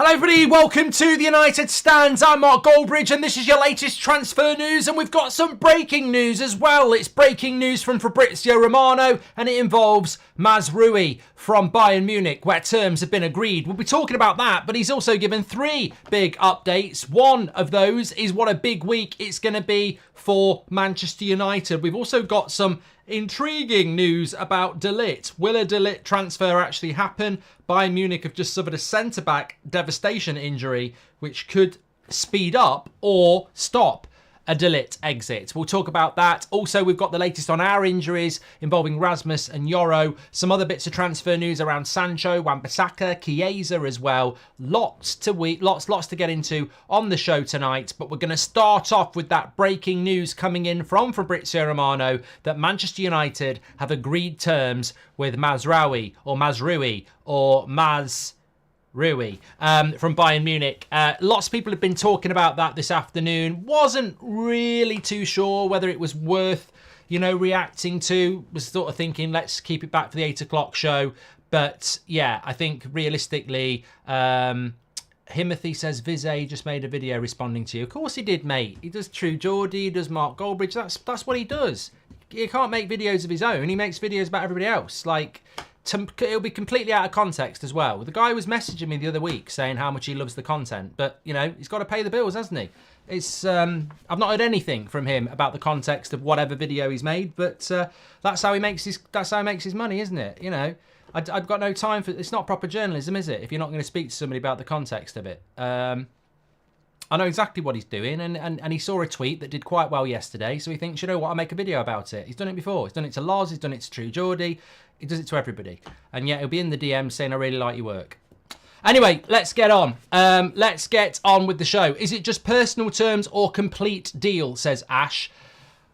Hello everybody, welcome to the United Stands. I'm Mark Goldbridge and this is your latest transfer news, and we've got some breaking news as well. It's breaking news from Fabrizio Romano and it involves Mazraoui from Bayern Munich, where terms have been agreed. We'll be talking about that, but he's also given three big updates. One of those is what a big week it's going to be for Manchester United. We've also got some intriguing news about De Ligt. Will a De Ligt transfer actually happen? Bayern Munich have just suffered a centre-back devastation injury, which could speed up or stop a De Ligt exit. We'll talk about that. Also, we've got the latest on our injuries involving Rasmus and Yoro. Some other bits of transfer news around Sancho, Wan-Bissaka, Chiesa as well. Lots to get into on the show tonight. But we're going to start off with that breaking news coming in from Fabrizio Romano that Manchester United have agreed terms with Mazraoui from Bayern Munich. Lots of people have been talking about that this afternoon. Wasn't really too sure whether it was worth, reacting to. Was sort of thinking, let's keep it back for the 8 o'clock show. But yeah, I think realistically, Himothy says Vizay just made a video responding to you. Of course he did, mate. He does True Geordie, he does Mark Goldbridge. That's what he does. He can't make videos of his own. He makes videos about everybody else. It'll be completely out of context as well. The guy was messaging me the other week saying how much he loves the content, but he's got to pay the bills, hasn't he? It's I've not heard anything from him about the context of whatever video he's made, but that's how he makes his money, isn't it? I've got no time for it's not proper journalism, is it? If you're not going to speak to somebody about the context of it. I know exactly what he's doing, and he saw a tweet that did quite well yesterday, so he thinks, you know what, I'll make a video about it. He's done it before. He's done it to Loz, he's done it to True Geordie, he does it to everybody. And yet he'll be in the DM saying, I really like your work. Anyway, let's get on. Let's get on with the show. Is it just personal terms or complete deal, says Ash.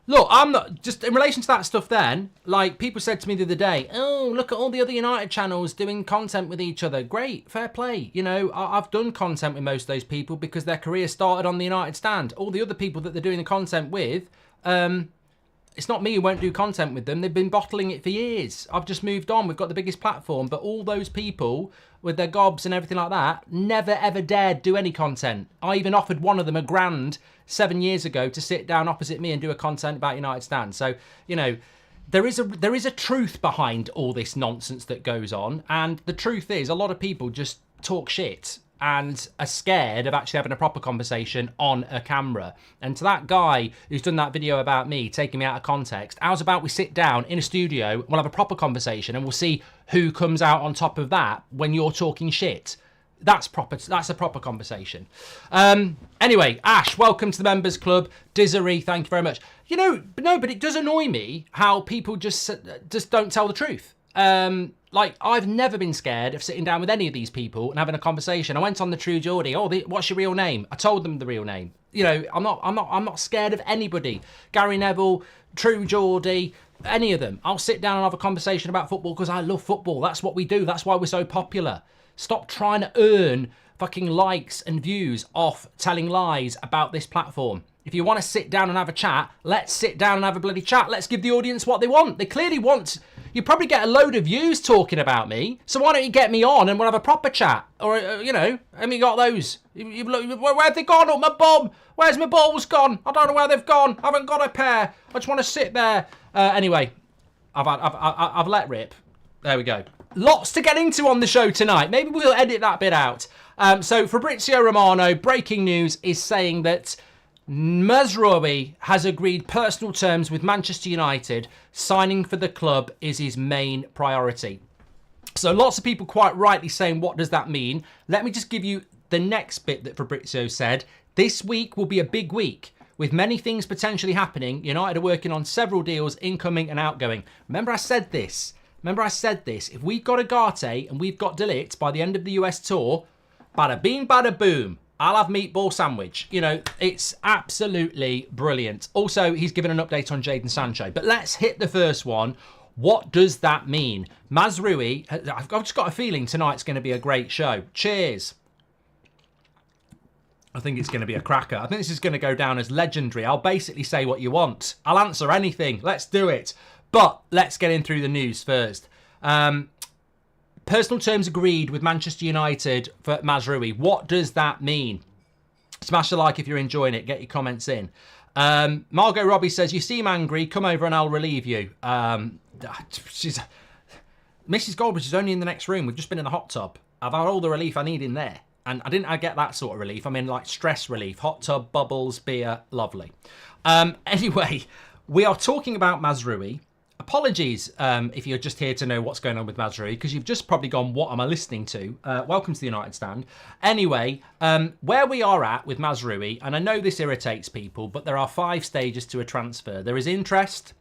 Look, I'm not, just in relation to that stuff then, people said to me the other day, oh, look at all the other United channels doing content with each other. Great, fair play. I've done content with most of those people because their career started on the United Stand. All the other people that they're doing the content with, it's not me who won't do content with them. They've been bottling it for years. I've just moved on. We've got the biggest platform. But all those people with their gobs and everything like that never, ever dared do any content. I even offered one of them £1,000 7 years ago to sit down opposite me and do a content about United Stand. So, there is a truth behind all this nonsense that goes on. And the truth is a lot of people just talk shit and are scared of actually having a proper conversation on a camera. And to that guy who's done that video about me, taking me out of context, how's about we sit down in a studio, we'll have a proper conversation, and we'll see who comes out on top of that when you're talking shit. That's a proper conversation. Anyway, Ash, welcome to the members club. Dizzery, thank you very much. But it does annoy me how people just don't tell the truth. I've never been scared of sitting down with any of these people and having a conversation. I went on the True Geordie. What's your real name? I told them the real name. I'm not scared of anybody. Gary Neville, True Geordie, any of them. I'll sit down and have a conversation about football because I love football. That's what we do. That's why we're so popular. Stop trying to earn fucking likes and views off telling lies about this platform. If you want to sit down and have a chat, let's sit down and have a bloody chat. Let's give the audience what they want. They clearly want... You probably get a load of views talking about me, so why don't you get me on and we'll have a proper chat? Or, you got those. Where've they gone? Oh, my bum. Where's my balls gone? I don't know where they've gone. I haven't got a pair. I just want to sit there. Anyway, I've let rip. There we go. Lots to get into on the show tonight. Maybe we'll edit that bit out. So Fabrizio Romano, breaking news, is saying that Mazraoui has agreed personal terms with Manchester United. Signing for the club is his main priority. So lots of people quite rightly saying, what does that mean? Let me just give you the next bit that Fabrizio said. This week will be a big week with many things potentially happening. United are working on several deals, incoming and outgoing. Remember I said this. If we've got Agate and we've got De Ligt by the end of the US tour, bada bing, bada boom. I'll have meatball sandwich. It's absolutely brilliant. Also, he's given an update on Jadon Sancho. But let's hit the first one. What does that mean? Mazraoui, I've just got a feeling tonight's going to be a great show. Cheers. I think it's going to be a cracker. I think this is going to go down as legendary. I'll basically say what you want. I'll answer anything. Let's do it. But let's get in through the news first. Personal terms agreed with Manchester United for Mazraoui. What does that mean? Smash the like if you're enjoying it. Get your comments in. Margot Robbie says, you seem angry. Come over and I'll relieve you. Mrs. Goldbridge is only in the next room. We've just been in the hot tub. I've had all the relief I need in there. And I get that sort of relief. I mean, like stress relief. Hot tub, bubbles, beer. Lovely. Anyway, we are talking about Mazraoui. Apologies if you're just here to know what's going on with Mazraoui, because you've just probably gone, what am I listening to? Welcome to the United Stand. Anyway, where we are at with Mazraoui, and I know this irritates people, but there are 5 stages to a transfer. There is interest,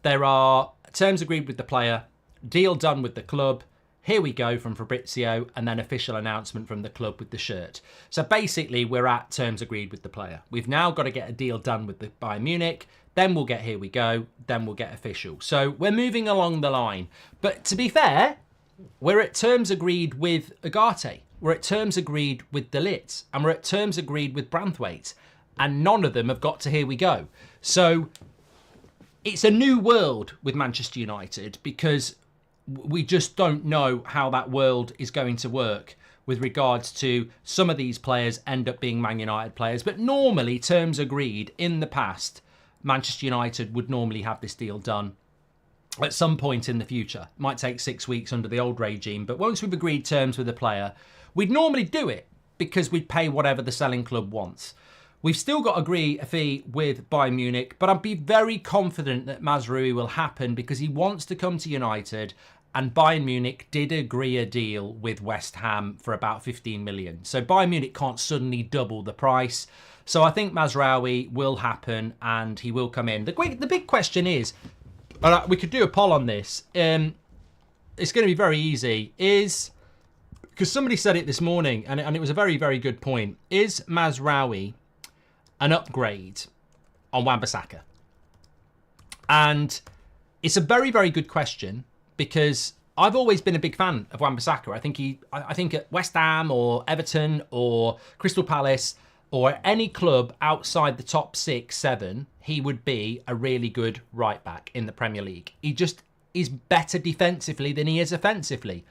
there are terms agreed with the player, deal done with the club, here we go from Fabrizio, and then official announcement from the club with the shirt. So basically, we're at terms agreed with the player. We've now got to get a deal done with the Bayern Munich. Then we'll get here we go. Then we'll get official. So we're moving along the line. But to be fair, we're at terms agreed with Ugarte. We're at terms agreed with De Ligt. And we're at terms agreed with Branthwaite. And none of them have got to here we go. So it's a new world with Manchester United, because we just don't know how that world is going to work with regards to some of these players end up being Man United players. But normally, terms agreed in the past, Manchester United would normally have this deal done at some point in the future. It might take 6 weeks under the old regime, but once we've agreed terms with a player, we'd normally do it because we'd pay whatever the selling club wants. We've still got to agree a fee with Bayern Munich, but I'd be very confident that Mazraoui will happen because he wants to come to United, and Bayern Munich did agree a deal with West Ham for about 15 million. So Bayern Munich can't suddenly double the price. So I think Mazraoui will happen and he will come in. The big question is, we could do a poll on this. It's going to be very easy. Because somebody said it this morning, and it was a very, very good point. Is Mazraoui an upgrade on Wan-Bissaka? And it's a very, very good question, because I've always been a big fan of Wan-Bissaka. I think at West Ham or Everton or Crystal Palace or any club outside the top 6, 7, he would be a really good right back in the Premier League. He just is better defensively than he is offensively.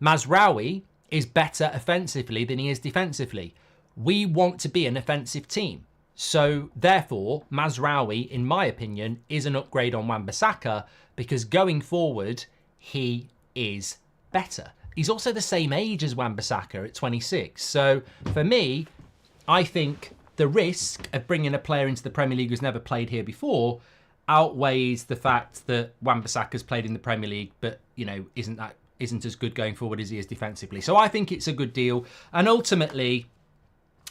Mazraoui is better offensively than he is defensively. We want to be an offensive team. So therefore, Mazraoui, in my opinion, is an upgrade on Wan-Bissaka, because going forward, he is better. He's also the same age as Wan-Bissaka at 26. So for me, I think the risk of bringing a player into the Premier League who's never played here before outweighs the fact that Wan-Bissaka's played in the Premier League, but isn't as good going forward as he is defensively. So I think it's a good deal. And ultimately,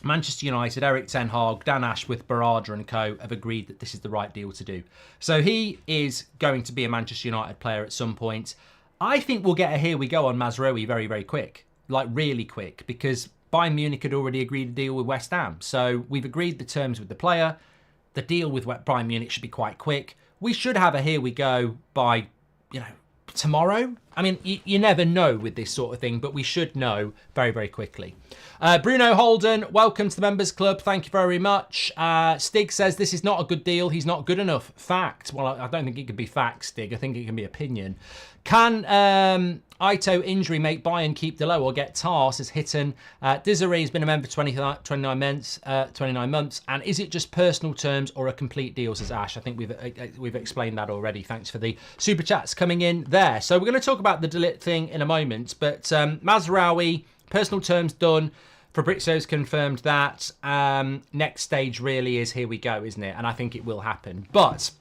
Manchester United, Eric Ten Hag, Dan Ashworth, Barada and co have agreed that this is the right deal to do. So he is going to be a Manchester United player at some point. I think we'll get a here we go on Mazraoui very, very quick. Like really quick, because Bayern Munich had already agreed a deal with West Ham. So we've agreed the terms with the player. The deal with Bayern Munich should be quite quick. We should have a here we go by, tomorrow. I mean, you never know with this sort of thing, but we should know very, very quickly. Bruno Holden, welcome to the Members Club. Thank you very much. Stig says this is not a good deal. He's not good enough. Fact. Well, I don't think it could be fact, Stig. I think it can be opinion. Can Ito injury make Bayern keep Delo or get Tar, says Hitton. Desiree has been a member for 29 months. And is it just personal terms or a complete deal, says Ash. I think we've explained that already. Thanks for the super chats coming in there. So we're going to talk about the De Ligt thing in a moment. But Mazraoui, personal terms done. Fabrizio's confirmed that. Next stage really is here we go, isn't it? And I think it will happen. But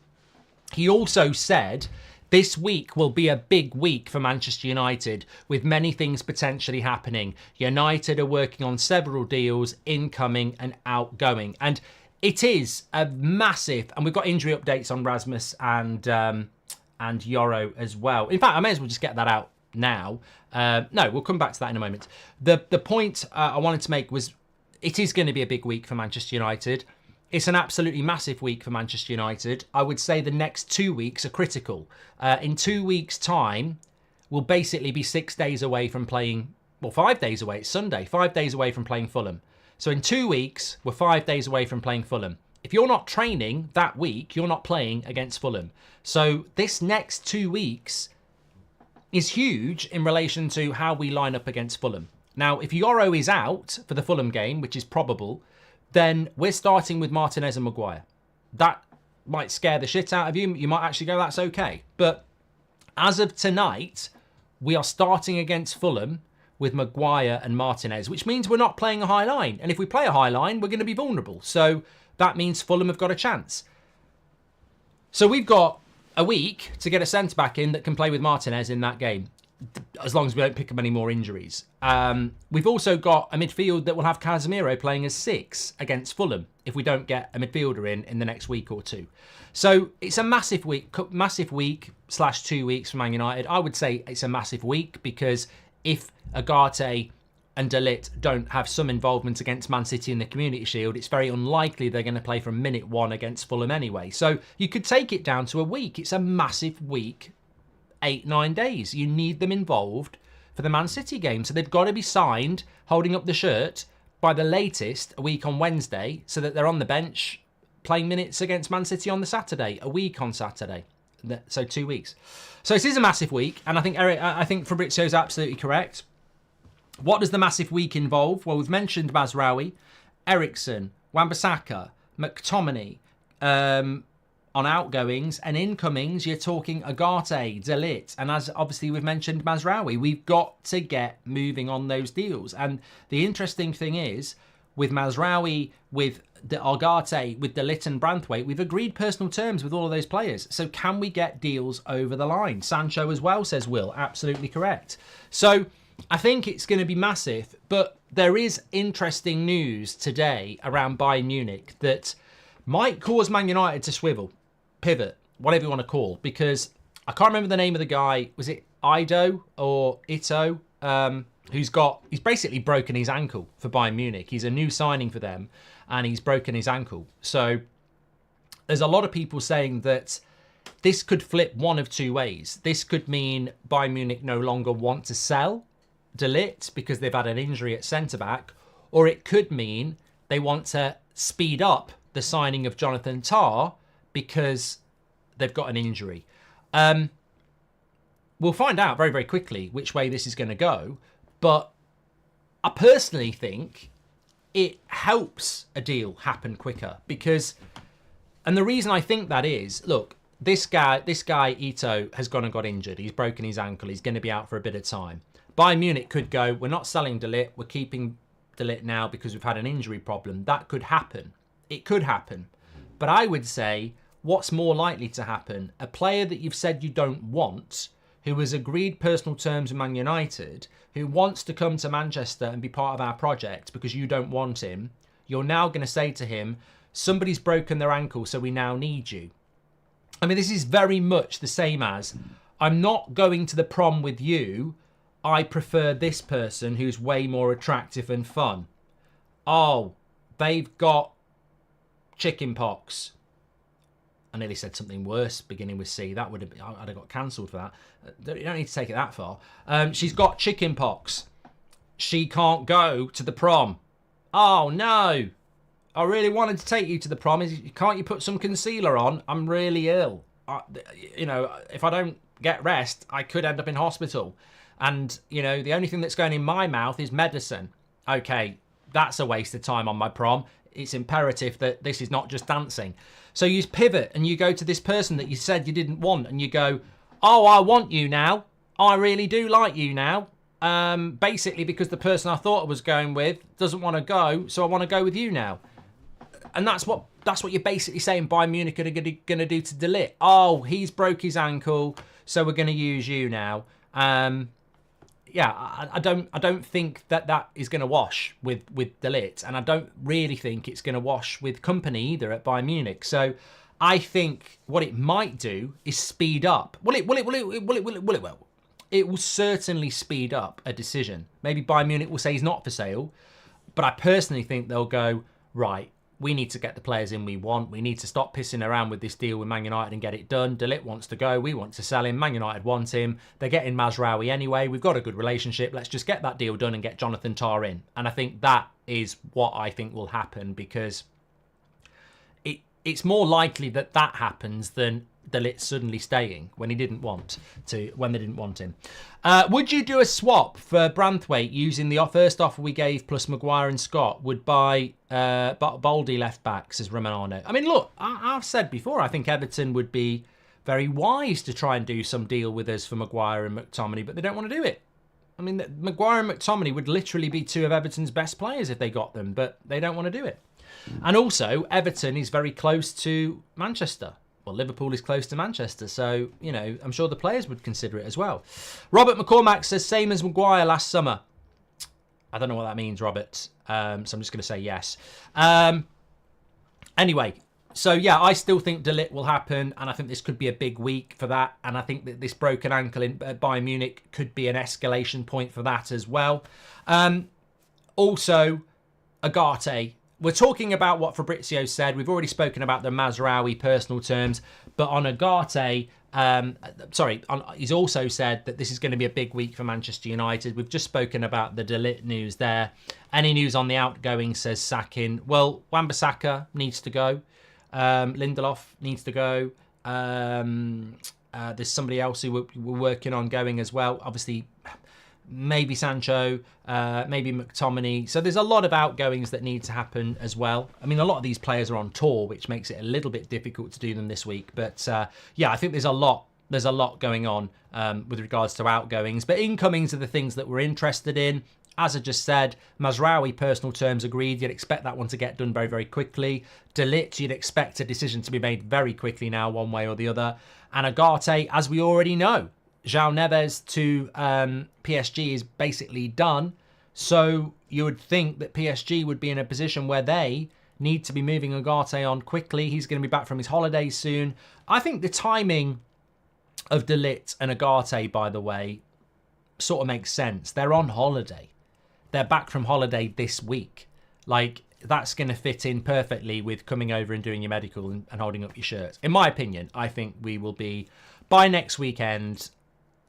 he also said this week will be a big week for Manchester United, with many things potentially happening. United are working on several deals, incoming and outgoing. And it is a massive, and we've got injury updates on Rasmus and Yoro as well. In fact, I may as well just get that out now. No, we'll come back to that in a moment. The point I wanted to make was it is going to be a big week for Manchester United. It's an absolutely massive week for Manchester United. I would say the next 2 weeks are critical. In 2 weeks' time, we'll basically be 6 days away from playing, well, 5 days away. It's Sunday, 5 days away from playing Fulham. So in 2 weeks, we're 5 days away from playing Fulham. If you're not training that week, you're not playing against Fulham. So this next 2 weeks is huge in relation to how we line up against Fulham. Now, if Yoro is out for the Fulham game, which is probable, then we're starting with Martinez and Maguire. That might scare the shit out of you. You might actually go, that's okay. But as of tonight, we are starting against Fulham with Maguire and Martinez, which means we're not playing a high line. And if we play a high line, we're going to be vulnerable. So that means Fulham have got a chance. So we've got a week to get a centre-back in that can play with Martinez in that game, as long as we don't pick up any more injuries. We've also got a midfield that will have Casemiro playing as 6 against Fulham if we don't get a midfielder in the next week or two. So it's a massive week / 2 weeks for Man United. I would say it's a massive week because if Ugarte and De Ligt don't have some involvement against Man City in the Community Shield, it's very unlikely they're going to play from minute 1 against Fulham anyway. So you could take it down to a week. It's a massive week, 8-9 days. You need them involved for the Man City game. So they've got to be signed, holding up the shirt, by the latest a week on Wednesday, so that they're on the bench playing minutes against Man City on the Saturday, a week on Saturday. So 2 weeks. So this is a massive week, and I think Fabrizio's absolutely correct. What does the massive week involve? Well, we've mentioned Mazraoui, Eriksen, Wan-Bissaka, McTominay. On outgoings and incomings, you're talking Ugarte, De Ligt, and as obviously we've mentioned Mazraoui. We've got to get moving on those deals. And the interesting thing is, with Mazraoui, with the Ugarte, with De Ligt and Branthwaite, we've agreed personal terms with all of those players. So can we get deals over the line? Sancho as well, says Will. Absolutely correct. So I think it's going to be massive, but there is interesting news today around Bayern Munich that might cause Man United to swivel, pivot, whatever you want to call, because I can't remember the name of the guy. Was it Ido or Ito? He's basically broken his ankle for Bayern Munich. He's a new signing for them, and he's broken his ankle. So there's a lot of people saying that this could flip one of two ways. This could mean Bayern Munich no longer want to sell De Ligt because they've had an injury at centre-back, or it could mean they want to speed up the signing of Jonathan Tah because they've got an injury. We'll find out very, very quickly which way this is going to go, but I personally think it helps a deal happen quicker because, and the reason I think that is, look, this guy Ito has gone and got injured. He's broken his ankle. He's going to be out for a bit of time. Bayern Munich could go, we're not selling De Ligt, we're keeping De Ligt now because we've had an injury problem. That could happen. It could happen. But I would say, what's more likely to happen? A player that you've said you don't want, who has agreed personal terms with Man United, who wants to come to Manchester and be part of our project because you don't want him, you're now going to say to him, somebody's broken their ankle, so we now need you. I mean, this is very much the same as, I'm not going to the prom with you, I prefer this person who's way more attractive and fun. Oh, they've got chicken pox. I nearly said something worse beginning with C. That would have been, I'd have got cancelled for that. You don't need to take it that far. She's got chicken pox. She can't go to the prom. Oh, no. I really wanted to take you to the prom. Can't you put some concealer on? I'm really ill. If I don't get rest, I could end up in hospital. And, the only thing that's going in my mouth is medicine. Okay, that's a waste of time on my prom. It's imperative that this is not just dancing. So you pivot and you go to this person that you said you didn't want and you go, oh, I want you now. I really do like you now. Basically because the person I thought I was going with doesn't want to go, so I want to go with you now. And that's what you're basically saying Bayern Munich are going to do to De Ligt. Oh, he's broke his ankle, so we're going to use you now. I don't think that is going to wash with De Ligt, and I don't really think it's going to wash with company either at Bayern Munich. So I think what it might do is speed up. It will certainly speed up a decision. Maybe Bayern Munich will say he's not for sale, but I personally think they'll go, right, we need to get the players in we want. We need to stop pissing around with this deal with Man United and get it done. De Ligt wants to go. We want to sell him. Man United want him. They're getting Mazraoui anyway. We've got a good relationship. Let's just get that deal done and get Jonathan Tah in. And I think that is what I think will happen because it's more likely that happens than De Ligt suddenly staying when they didn't want him. Would you do a swap for Branthwaite using the first offer we gave plus Maguire and Scott? Would buy Baldy left back, says Romano. I mean, look, I've said before, I think Everton would be very wise to try and do some deal with us for Maguire and McTominay, but they don't want to do it. I mean, Maguire and McTominay would literally be two of Everton's best players if they got them, but they don't want to do it. And also, Everton is very close to Manchester. Well, Liverpool is close to Manchester, so, you know, I'm sure the players would consider it as well. Robert McCormack says, same as Maguire last summer. I don't know what that means, Robert, so I'm just going to say yes. Anyway, so yeah, I still think De Ligt will happen, and I think this could be a big week for that, and I think that this broken ankle in Bayern Munich could be an escalation point for that as well. Also, Agate. We're talking about what Fabrizio said. We've already spoken about the Mazraoui personal terms, but on Agate, he's also said that this is going to be a big week for Manchester United. We've just spoken about the De Ligt news there. Any news on the outgoing, says Sakin. Well, Wan-Bissaka needs to go. Lindelof needs to go. There's somebody else who we're working on going as well. Obviously, maybe Sancho, maybe McTominay. So there's a lot of outgoings that need to happen as well. I mean, a lot of these players are on tour, which makes it a little bit difficult to do them this week. But yeah, I think there's a lot going on with regards to outgoings. But incomings are the things that we're interested in. As I just said, Mazraoui personal terms agreed. You'd expect that one to get done very, very quickly. De Ligt, you'd expect a decision to be made very quickly now, one way or the other. And Agate, as we already know, João Neves to PSG is basically done. So you would think that PSG would be in a position where they need to be moving Agate on quickly. He's going to be back from his holidays soon. I think the timing of De Ligt and Agate, by the way, sort of makes sense. They're on holiday. They're back from holiday this week. Like, that's going to fit in perfectly with coming over and doing your medical and holding up your shirts. In my opinion, I think we will be, by next weekend,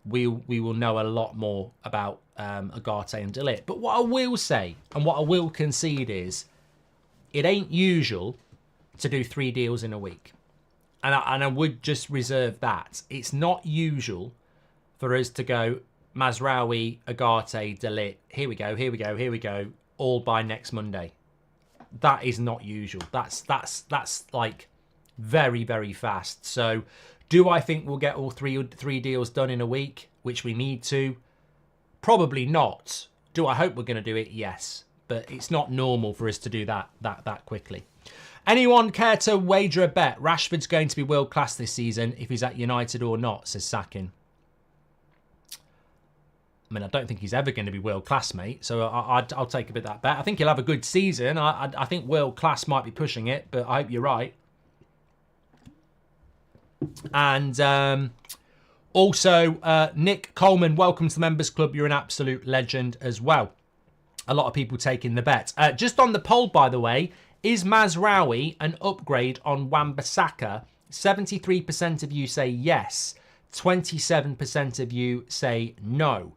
we will know a lot more about Agate and De Ligt. But what I will say, and what I will concede is, it ain't usual to do 3 deals in a week. And I would just reserve that. It's not usual for us to go Mazraoui, Agate, De Ligt. Here we go, all by next Monday. That is not usual. That's like very, very fast. So do I think we'll get all three deals done in a week, which we need to? Probably not. Do I hope we're going to do it? Yes. But it's not normal for us to do that quickly. Anyone care to wager a bet? Rashford's going to be world class this season if he's at United or not, says Sakin. I mean, I don't think he's ever going to be world class, mate. So I'll take a bit of that bet. I think he'll have a good season. I think world class might be pushing it, but I hope you're right. And also, Nick Coleman, welcome to the Members Club. You're an absolute legend as well. A lot of people taking the bet. Just on the poll, by the way, is Mazraoui an upgrade on Wan-Bissaka? 73% of you say yes. 27% of you say no.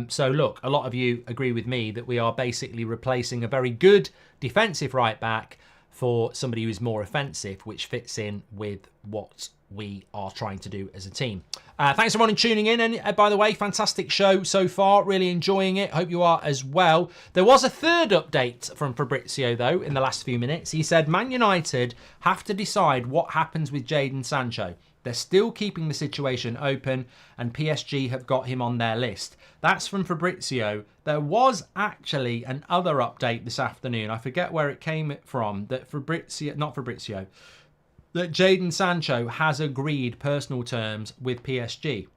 So look, a lot of you agree with me that we are basically replacing a very good defensive right back for somebody who is more offensive, which fits in with what we are trying to do as a team. Thanks everyone for tuning in. And by the way, fantastic show so far. Really enjoying it. Hope you are as well. There was a third update from Fabrizio, though, in the last few minutes. He said Man United have to decide what happens with Jadon Sancho. They're still keeping the situation open, and PSG have got him on their list. That's from Fabrizio. There was actually another update this afternoon. I forget where it came from. That that Jadon Sancho has agreed personal terms with PSG.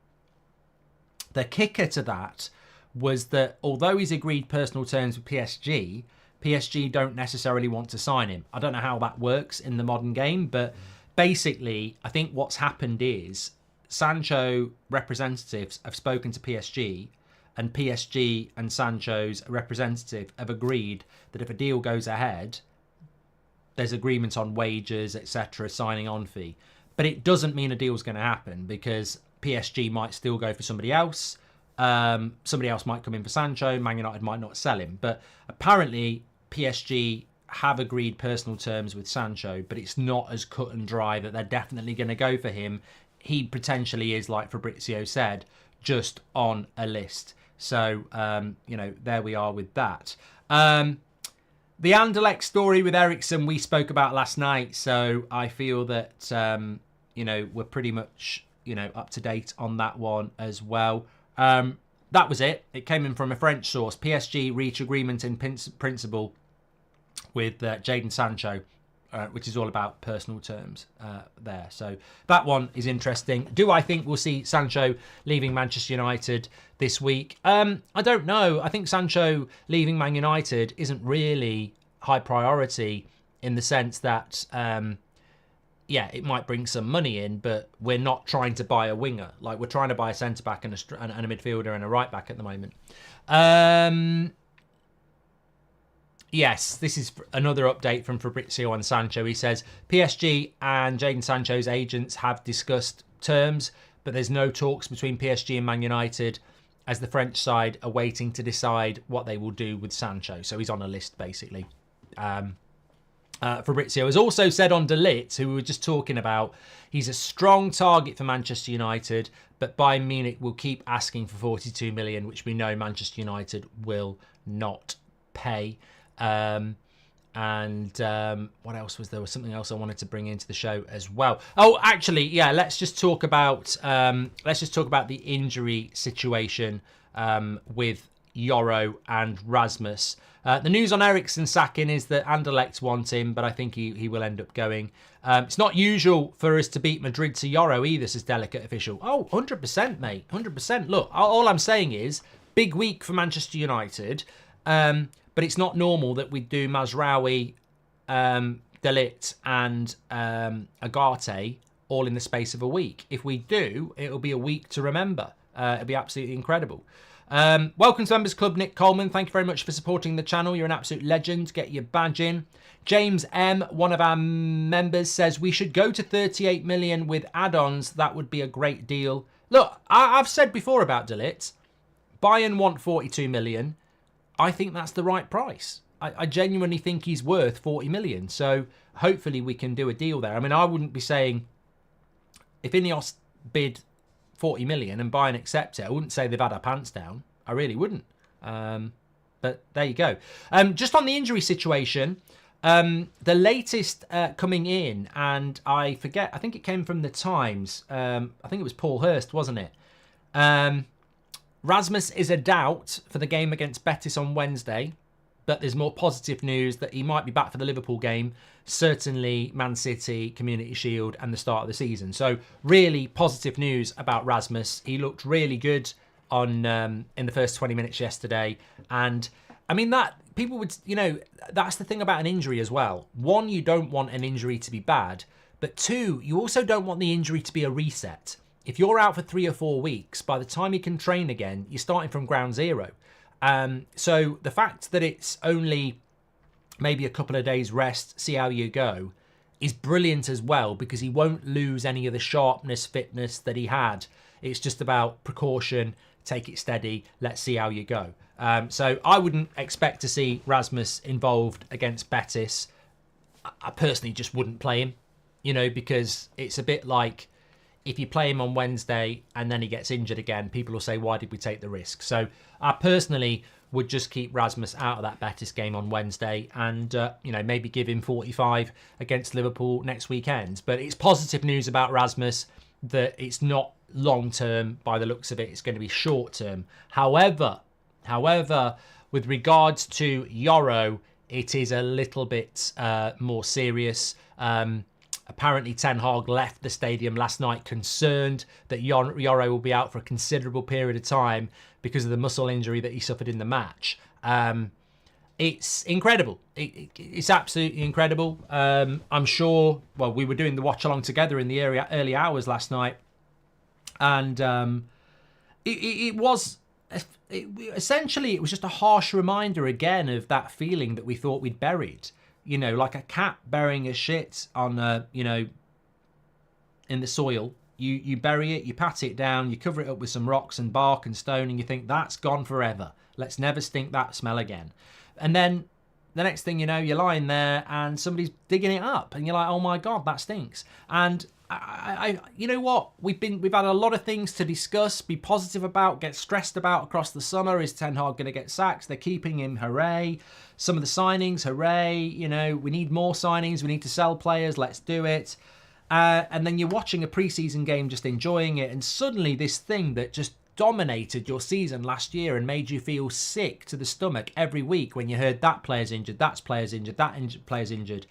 The kicker to that was that although he's agreed personal terms with PSG, PSG don't necessarily want to sign him. I don't know how that works in the modern game, but basically, I think what's happened is Sancho representatives have spoken to PSG, and PSG and Sancho's representative have agreed that if a deal goes ahead, there's agreements on wages, etc., signing on fee. But it doesn't mean a deal's going to happen because PSG might still go for somebody else. Somebody else might come in for Sancho. Man United might not sell him. But apparently PSG have agreed personal terms with Sancho, but it's not as cut and dry that they're definitely going to go for him. He potentially is, like Fabrizio said, just on a list. So, there we are with that. The Anderlecht story with Eriksen we spoke about last night, so I feel that, we're pretty much, up to date on that one as well. That was it. It came in from a French source. PSG reach agreement in principle with Jadon Sancho, which is all about personal terms there. So that one is interesting. Do I think we'll see Sancho leaving Manchester United this week? I don't know. I think Sancho leaving Man United isn't really high priority in the sense that, it might bring some money in, but we're not trying to buy a winger. Like, we're trying to buy a centre-back and a midfielder and a right-back at the moment. Yes, this is another update from Fabrizio on Sancho. He says, PSG and Jadon Sancho's agents have discussed terms, but there's no talks between PSG and Man United as the French side are waiting to decide what they will do with Sancho. So he's on a list, basically. Fabrizio has also said on Ligt, who we were just talking about, he's a strong target for Manchester United, but Bayern Munich will keep asking for 42 million, which we know Manchester United will not pay. What else was there? Was something else I wanted to bring into the show as well. Oh, actually, yeah. Let's just talk about the injury situation with Yoro and Rasmus. The news on Eriksen sacking is that Anderlecht want him, but I think he will end up going. It's not usual for us to beat Madrid to Yoro either, says Delicate Official. Oh, 100%, mate. 100%. Look, all I'm saying is, big week for Manchester United. But it's not normal that we do Mazraoui, De Ligt and Agate all in the space of a week. If we do, it'll be a week to remember. It'll be absolutely incredible. Welcome to Members Club, Nick Coleman. Thank you very much for supporting the channel. You're an absolute legend. Get your badge in. James M, one of our members, says we should go to 38 million with add-ons. That would be a great deal. Look, I've said before about De Ligt. Bayern want 42 million. I think that's the right price. I genuinely think he's worth 40 million. So hopefully we can do a deal there. I mean, I wouldn't be saying if Ineos bid 40 million and Bayern accept it, I wouldn't say they've had our pants down. I really wouldn't. But there you go. Just on the injury situation, the latest coming in, and I forget, I think it came from the Times. I think it was Paul Hurst, wasn't it? Rasmus is a doubt for the game against Betis on Wednesday, but there's more positive news that he might be back for the Liverpool game, certainly Man City, Community Shield and the start of the season. So really positive news about Rasmus. He looked really good on in the first 20 minutes yesterday. And I mean, that people would, that's the thing about an injury as well. One, you don't want an injury to be bad, but two, you also don't want the injury to be a reset. If you're out for 3 or 4 weeks, by the time you can train again, you're starting from ground zero. So the fact that it's only maybe a couple of days rest, see how you go, is brilliant as well, because he won't lose any of the sharpness, fitness that he had. It's just about precaution, take it steady, let's see how you go. So I wouldn't expect to see Rasmus involved against Betis. I personally just wouldn't play him, because it's a bit like, if you play him on Wednesday and then he gets injured again, people will say, why did we take the risk? So I personally would just keep Rasmus out of that Betis game on Wednesday and, maybe give him 45 against Liverpool next weekend. But it's positive news about Rasmus that it's not long-term by the looks of it. It's going to be short-term. However, with regards to Yoro, it is a little bit more serious. Apparently, Ten Hag left the stadium last night concerned that Yoro will be out for a considerable period of time because of the muscle injury that he suffered in the match. It's incredible. It's absolutely incredible. I'm sure, well, we were doing the watch-along together in the early hours last night, and it was just a harsh reminder again of that feeling that we thought we'd buried. Like a cat burying a shit on, in the soil. You bury it, you pat it down, you cover it up with some rocks and bark and stone, and you think, that's gone forever. Let's never stink that smell again. And then the next thing you know, you're lying there and somebody's digging it up, and you're like, oh my God, that stinks. And I you know what? We've had a lot of things to discuss, be positive about, get stressed about across the summer. Is Ten Hag going to get sacked? They're keeping him, hooray. Some of the signings, hooray. You know, we need more signings. We need to sell players. Let's do it. And then you're watching a pre-season game, just enjoying it, and suddenly this thing that just dominated your season last year and made you feel sick to the stomach every week when you heard that player's injured, that player's injured,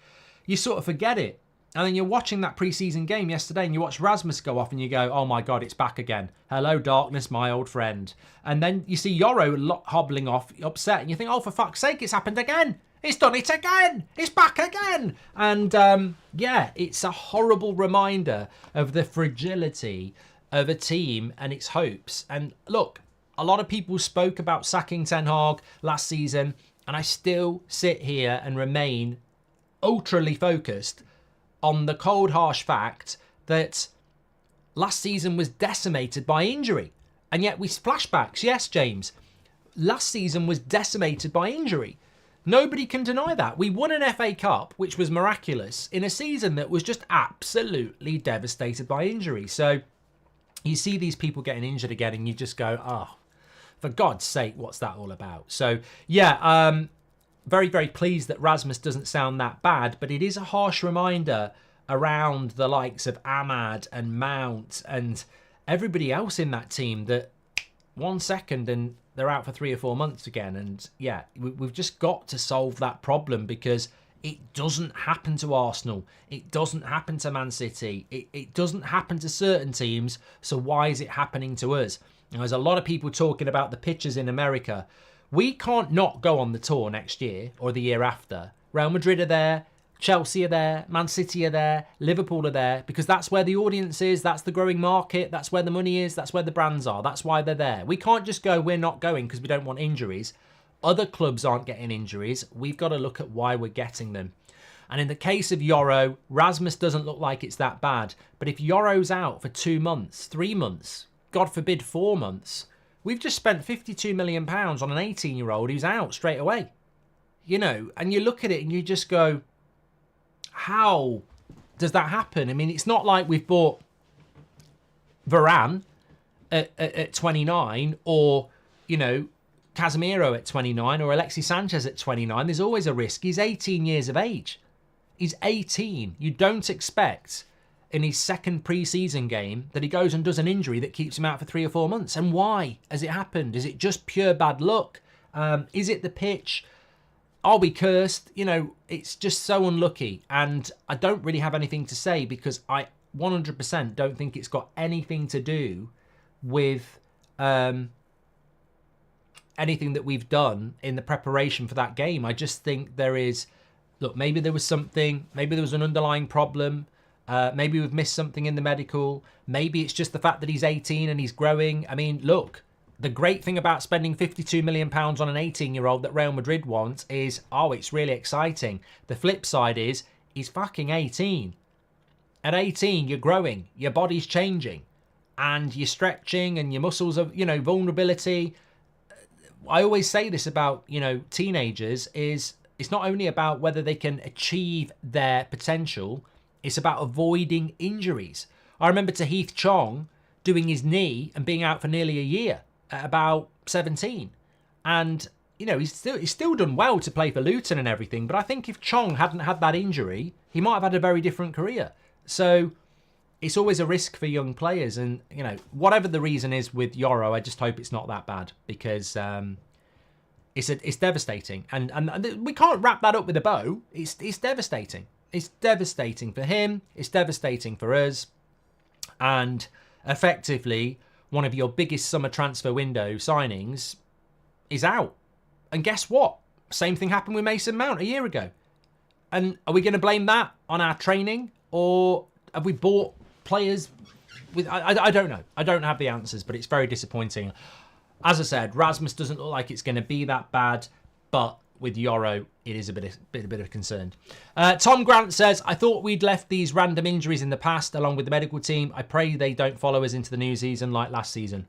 you sort of forget it. And then you're watching that pre-season game yesterday and you watch Rasmus go off and you go, oh my God, it's back again. Hello, darkness, my old friend. And then you see Yoro hobbling off, upset, and you think, oh, for fuck's sake, it's happened again. It's done it again. It's back again. And yeah, it's a horrible reminder of the fragility of a team and its hopes. And look, a lot of people spoke about sacking Ten Hag last season, and I still sit here and remain ultrally focused on the cold, harsh fact that last season was decimated by injury. And yet we flashbacks. Yes, James. Last season was decimated by injury. Nobody can deny that. We won an FA Cup, which was miraculous, in a season that was just absolutely devastated by injury. So you see these people getting injured again and you just go, oh, for God's sake, what's that all about? So, yeah, very, very pleased that Rasmus doesn't sound that bad, but it is a harsh reminder around the likes of Ahmad and Mount and everybody else in that team that 1 second and they're out for 3 or 4 months again. And yeah, we've just got to solve that problem because it doesn't happen to Arsenal. It doesn't happen to Man City. It doesn't happen to certain teams. So why is it happening to us? Now, there's a lot of people talking about the pitches in America. We can't not go on the tour next year or the year after. Real Madrid are there, Chelsea are there, Man City are there, Liverpool are there, because that's where the audience is, that's the growing market, that's where the money is, that's where the brands are, that's why they're there. We can't just go, we're not going because we don't want injuries. Other clubs aren't getting injuries. We've got to look at why we're getting them. And in the case of Yoro, Rasmus doesn't look like it's that bad. But if Yoro's out for 2 months, 3 months, God forbid 4 months, we've just spent £52 million on an 18-year-old who's out straight away. You know, and you look at it and you just go, how does that happen? I mean, it's not like we've bought Varane at 29 or, you know, Casemiro at 29 or Alexis Sanchez at 29. There's always a risk. He's 18 years of age. He's 18. You don't expect in his second pre-season game that he goes and does an injury that keeps him out for 3 or 4 months. And why has it happened? Is it just pure bad luck? Is it the pitch? Are we cursed? You know, it's just so unlucky. And I don't really have anything to say because I 100% don't think it's got anything to do with anything that we've done in the preparation for that game. I just think there is, look, maybe there was something, maybe there was an underlying problem. Maybe we've missed something in the medical. Maybe it's just the fact that he's 18 and he's growing. I mean, look, the great thing about spending £52 million on an 18-year-old that Real Madrid wants is, oh, it's really exciting. The flip side is, he's fucking 18. At 18, you're growing. Your body's changing. And you're stretching and your muscles are, you know, vulnerability. I always say this about, you know, teenagers is it's not only about whether they can achieve their potential, it's about avoiding injuries. I remember Tahith Chong doing his knee and being out for nearly a year at about 17. And, you know, he's still done well to play for Luton and everything. But I think if Chong hadn't had that injury, he might have had a very different career. So it's always a risk for young players. And, you know, whatever the reason is with Yoro, I just hope it's not that bad because it's devastating. And we can't wrap that up with a bow. It's devastating. It's devastating for him. It's devastating for us. And effectively, one of your biggest summer transfer window signings is out. And guess what? Same thing happened with Mason Mount a year ago. And are we going to blame that on our training? Or have we bought players with... I don't know. I don't have the answers, but it's very disappointing. As I said, Rasmus doesn't look like it's going to be that bad, but with Yoro, it is a bit of concern. Tom Grant says, I thought we'd left these random injuries in the past along with the medical team. I pray they don't follow us into the new season like last season.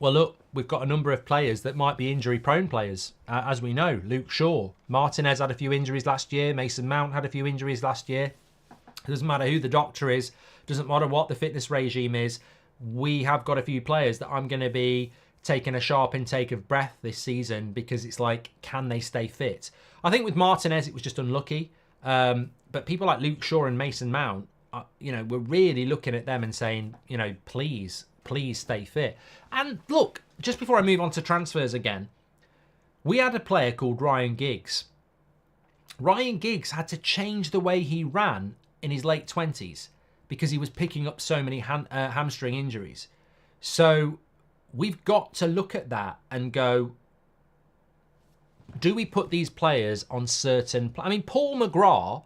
Well, look, we've got a number of players that might be injury-prone players. As we know, Luke Shaw, Martinez had a few injuries last year. Mason Mount had a few injuries last year. It doesn't matter who the doctor is. Doesn't matter what the fitness regime is. We have got a few players that I'm going to be taking a sharp intake of breath this season because it's like, can they stay fit? I think with Martinez, it was just unlucky. But people like Luke Shaw and Mason Mount, we're really looking at them and saying, please stay fit. And look, just before I move on to transfers again, we had a player called Ryan Giggs. Ryan Giggs had to change the way he ran in his late 20s because he was picking up so many hamstring injuries. So we've got to look at that and go, do we put these players on certain... Paul McGrath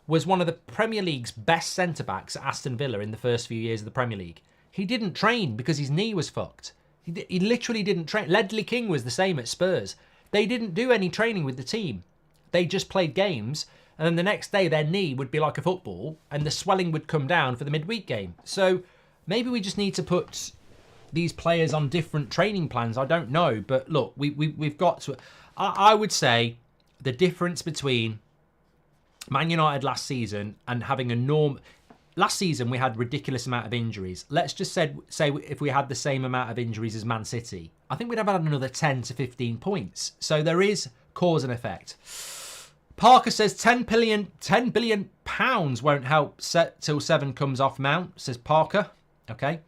was one of the Premier League's best centre-backs at Aston Villa in the first few years of the Premier League. He didn't train because his knee was fucked. He literally didn't train. Ledley King was the same at Spurs. They didn't do any training with the team. They just played games, and then the next day their knee would be like a football, and the swelling would come down for the midweek game. So maybe we just need to put these players on different training plans. I don't know, but look, we've got to... I would say the difference between Man United last season and having a norm... Last season, we had ridiculous amount of injuries. Let's just say if we had the same amount of injuries as Man City, I think we'd have had another 10 to 15 points. So there is cause and effect. Parker says 10 billion pounds won't help till 7 comes off Mount, says Parker. Okay.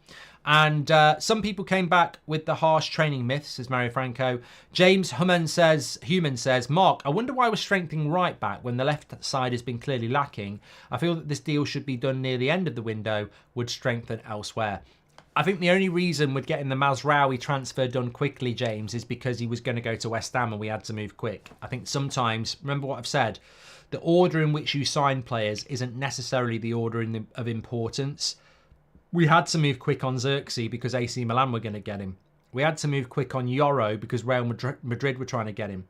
And some people came back with the harsh training myths, says Mario Franco. James Human says, Mark, I wonder why we're strengthening right back when the left side has been clearly lacking. I feel that this deal should be done near the end of the window, would strengthen elsewhere. I think the only reason we're getting the Mazraoui transfer done quickly, James, is because he was going to go to West Ham and we had to move quick. I think sometimes, remember what I've said, the order in which you sign players isn't necessarily the order of importance. We had to move quick on Xerxes because AC Milan were going to get him. We had to move quick on Yoro because Real Madrid were trying to get him.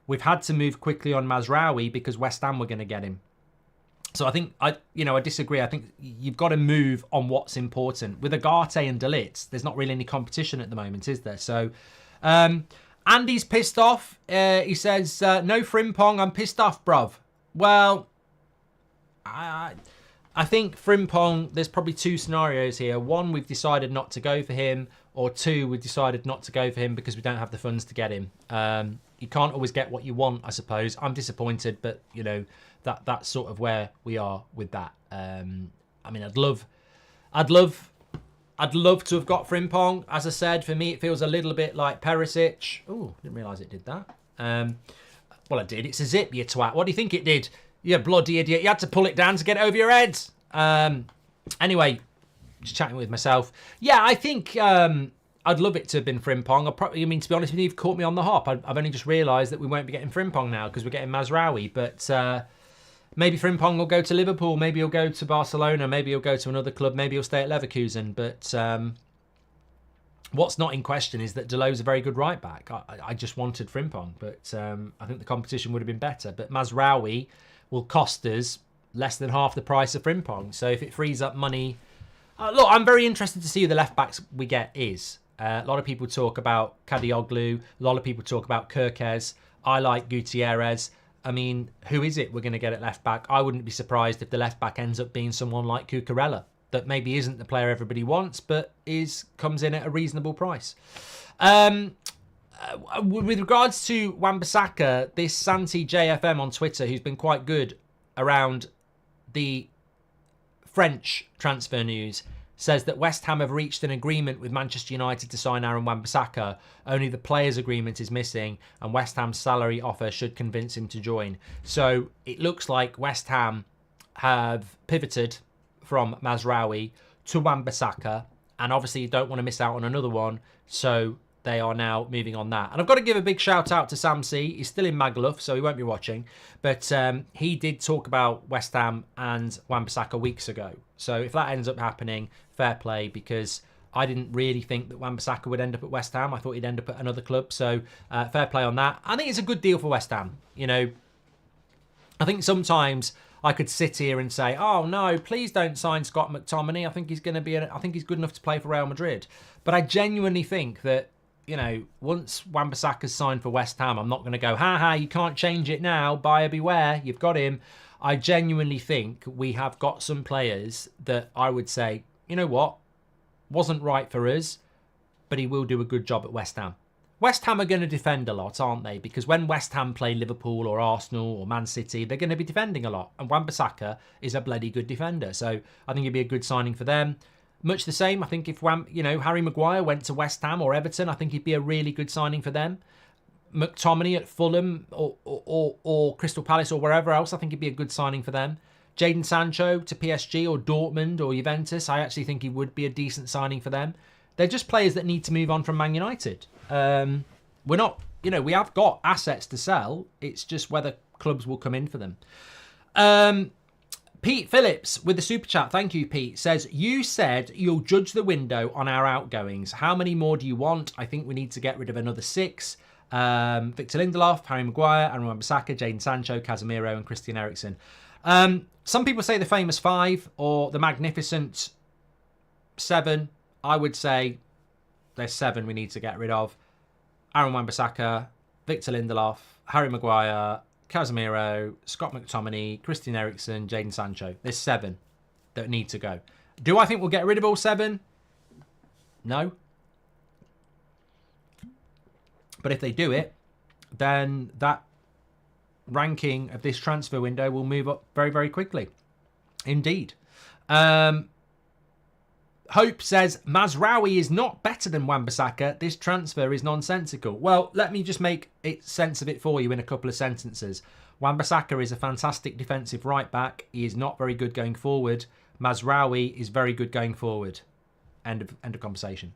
We've had to move quickly on Mazraoui because West Ham were going to get him. So I think, I disagree. I think you've got to move on what's important. With Agate and De Ligt, there's not really any competition at the moment, is there? So Andy's pissed off. He says, no Frimpong, I'm pissed off, bruv. Well, I think Frimpong, there's probably two scenarios here. One, we've decided not to go for him, or two, we've decided not to go for him because we don't have the funds to get him. You can't always get what you want, I suppose. I'm disappointed, but that's sort of where we are with that. I'd love to have got Frimpong. As I said, for me, it feels a little bit like Perisic. Oh, didn't realise it did that. Well, I did. It's a zip, you twat. What do you think it did? You bloody idiot. You had to pull it down to get it over your head. Anyway, just chatting with myself. Yeah, I think I'd love it to have been Frimpong. To be honest with you, you've caught me on the hop. I've only just realised that we won't be getting Frimpong now because we're getting Mazraoui. But maybe Frimpong will go to Liverpool. Maybe he'll go to Barcelona. Maybe he'll go to another club. Maybe he'll stay at Leverkusen. But what's not in question is that Deleu's a very good right back. I just wanted Frimpong. But I think the competition would have been better. But Mazraoui will cost us less than half the price of Frimpong. So if it frees up money... look, I'm very interested to see who the left-backs we get is. A lot of people talk about Kadioglu. A lot of people talk about Kirkez. I like Gutierrez. Who is it we're going to get at left-back? I wouldn't be surprised if the left-back ends up being someone like Cucurella, that maybe isn't the player everybody wants, but comes in at a reasonable price. With regards to Wan-Bissaka, this Santi JFM on Twitter, who's been quite good around the French transfer news, says that West Ham have reached an agreement with Manchester United to sign Aaron Wan-Bissaka. Only the players' agreement is missing, and West Ham's salary offer should convince him to join. So it looks like West Ham have pivoted from Mazraoui to Wan-Bissaka, and obviously you don't want to miss out on another one, so they are now moving on that. And I've got to give a big shout out to Sam C. He's still in Magaluf, so he won't be watching. But he did talk about West Ham and Wan-Bissaka weeks ago. So if that ends up happening, fair play, because I didn't really think that Wan-Bissaka would end up at West Ham. I thought he'd end up at another club. So fair play on that. I think it's a good deal for West Ham. I think sometimes I could sit here and say, oh no, please don't sign Scott McTominay. I think he's going to be, I think he's good enough to play for Real Madrid. But I genuinely think that, you know, once Wan-Bissaka's signed for West Ham, I'm not going to go, you can't change it now. Buyer beware, you've got him. I genuinely think we have got some players that I would say, you know what, wasn't right for us, but he will do a good job at West Ham. West Ham are going to defend a lot, aren't they? Because when West Ham play Liverpool or Arsenal or Man City, they're going to be defending a lot. And Wan-Bissaka is a bloody good defender. So I think it'd be a good signing for them. Much the same, I think if Harry Maguire went to West Ham or Everton, I think he'd be a really good signing for them. McTominay at Fulham or Crystal Palace or wherever else, I think he'd be a good signing for them. Jadon Sancho to PSG or Dortmund or Juventus, I actually think he would be a decent signing for them. They're just players that need to move on from Man United. We're not, we have got assets to sell. It's just whether clubs will come in for them. Pete Phillips with the super chat. Thank you, Pete. Says, you said you'll judge the window on our outgoings. How many more do you want? I think we need to get rid of another 6. Victor Lindelof, Harry Maguire, Aaron Wan-Bissaka, Jadon Sancho, Casemiro and Christian Eriksen. Some people say the famous 5 or the magnificent 7. I would say there's 7 we need to get rid of. Aaron Wan-Bissaka, Victor Lindelof, Harry Maguire, Casemiro, Scott McTominay, Christian Eriksen, Jadon Sancho. There's 7 that need to go. Do I think we'll get rid of all 7? No. But if they do it, then that ranking of this transfer window will move up very, very quickly. Indeed. Hope says, Mazraoui is not better than Wan-Bissaka. This transfer is nonsensical. Well, let me just make sense of it for you in a couple of sentences. Wan-Bissaka is a fantastic defensive right-back. He is not very good going forward. Mazraoui is very good going forward. End of conversation.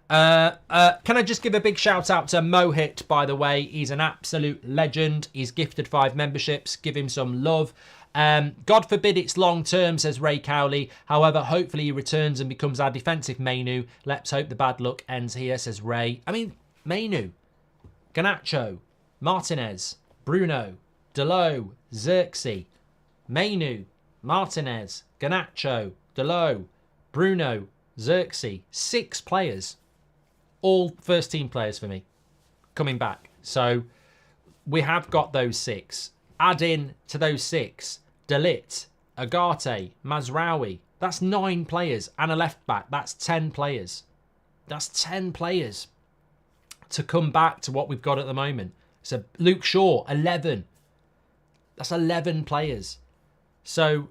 Can I just give a big shout out to Mohit, by the way. He's an absolute legend. He's gifted 5 memberships. Give him some love. God forbid it's long term, says Ray Cowley. However, hopefully he returns and becomes our defensive Mainu. Let's hope the bad luck ends here, says Ray. I mean, Mainu, Garnacho, Martinez, Bruno, Dalot, Xerxes, Mainu, Martinez, Garnacho, Dalot, Bruno, Xerxes. 6 players. All first team players for me coming back. So we have got those 6. Add in to those 6 De Ligt, Agate, Mazraoui. That's 9 players and a left back. That's 10 players. That's 10 players to come back to what we've got at the moment. So Luke Shaw, 11. That's 11 players. So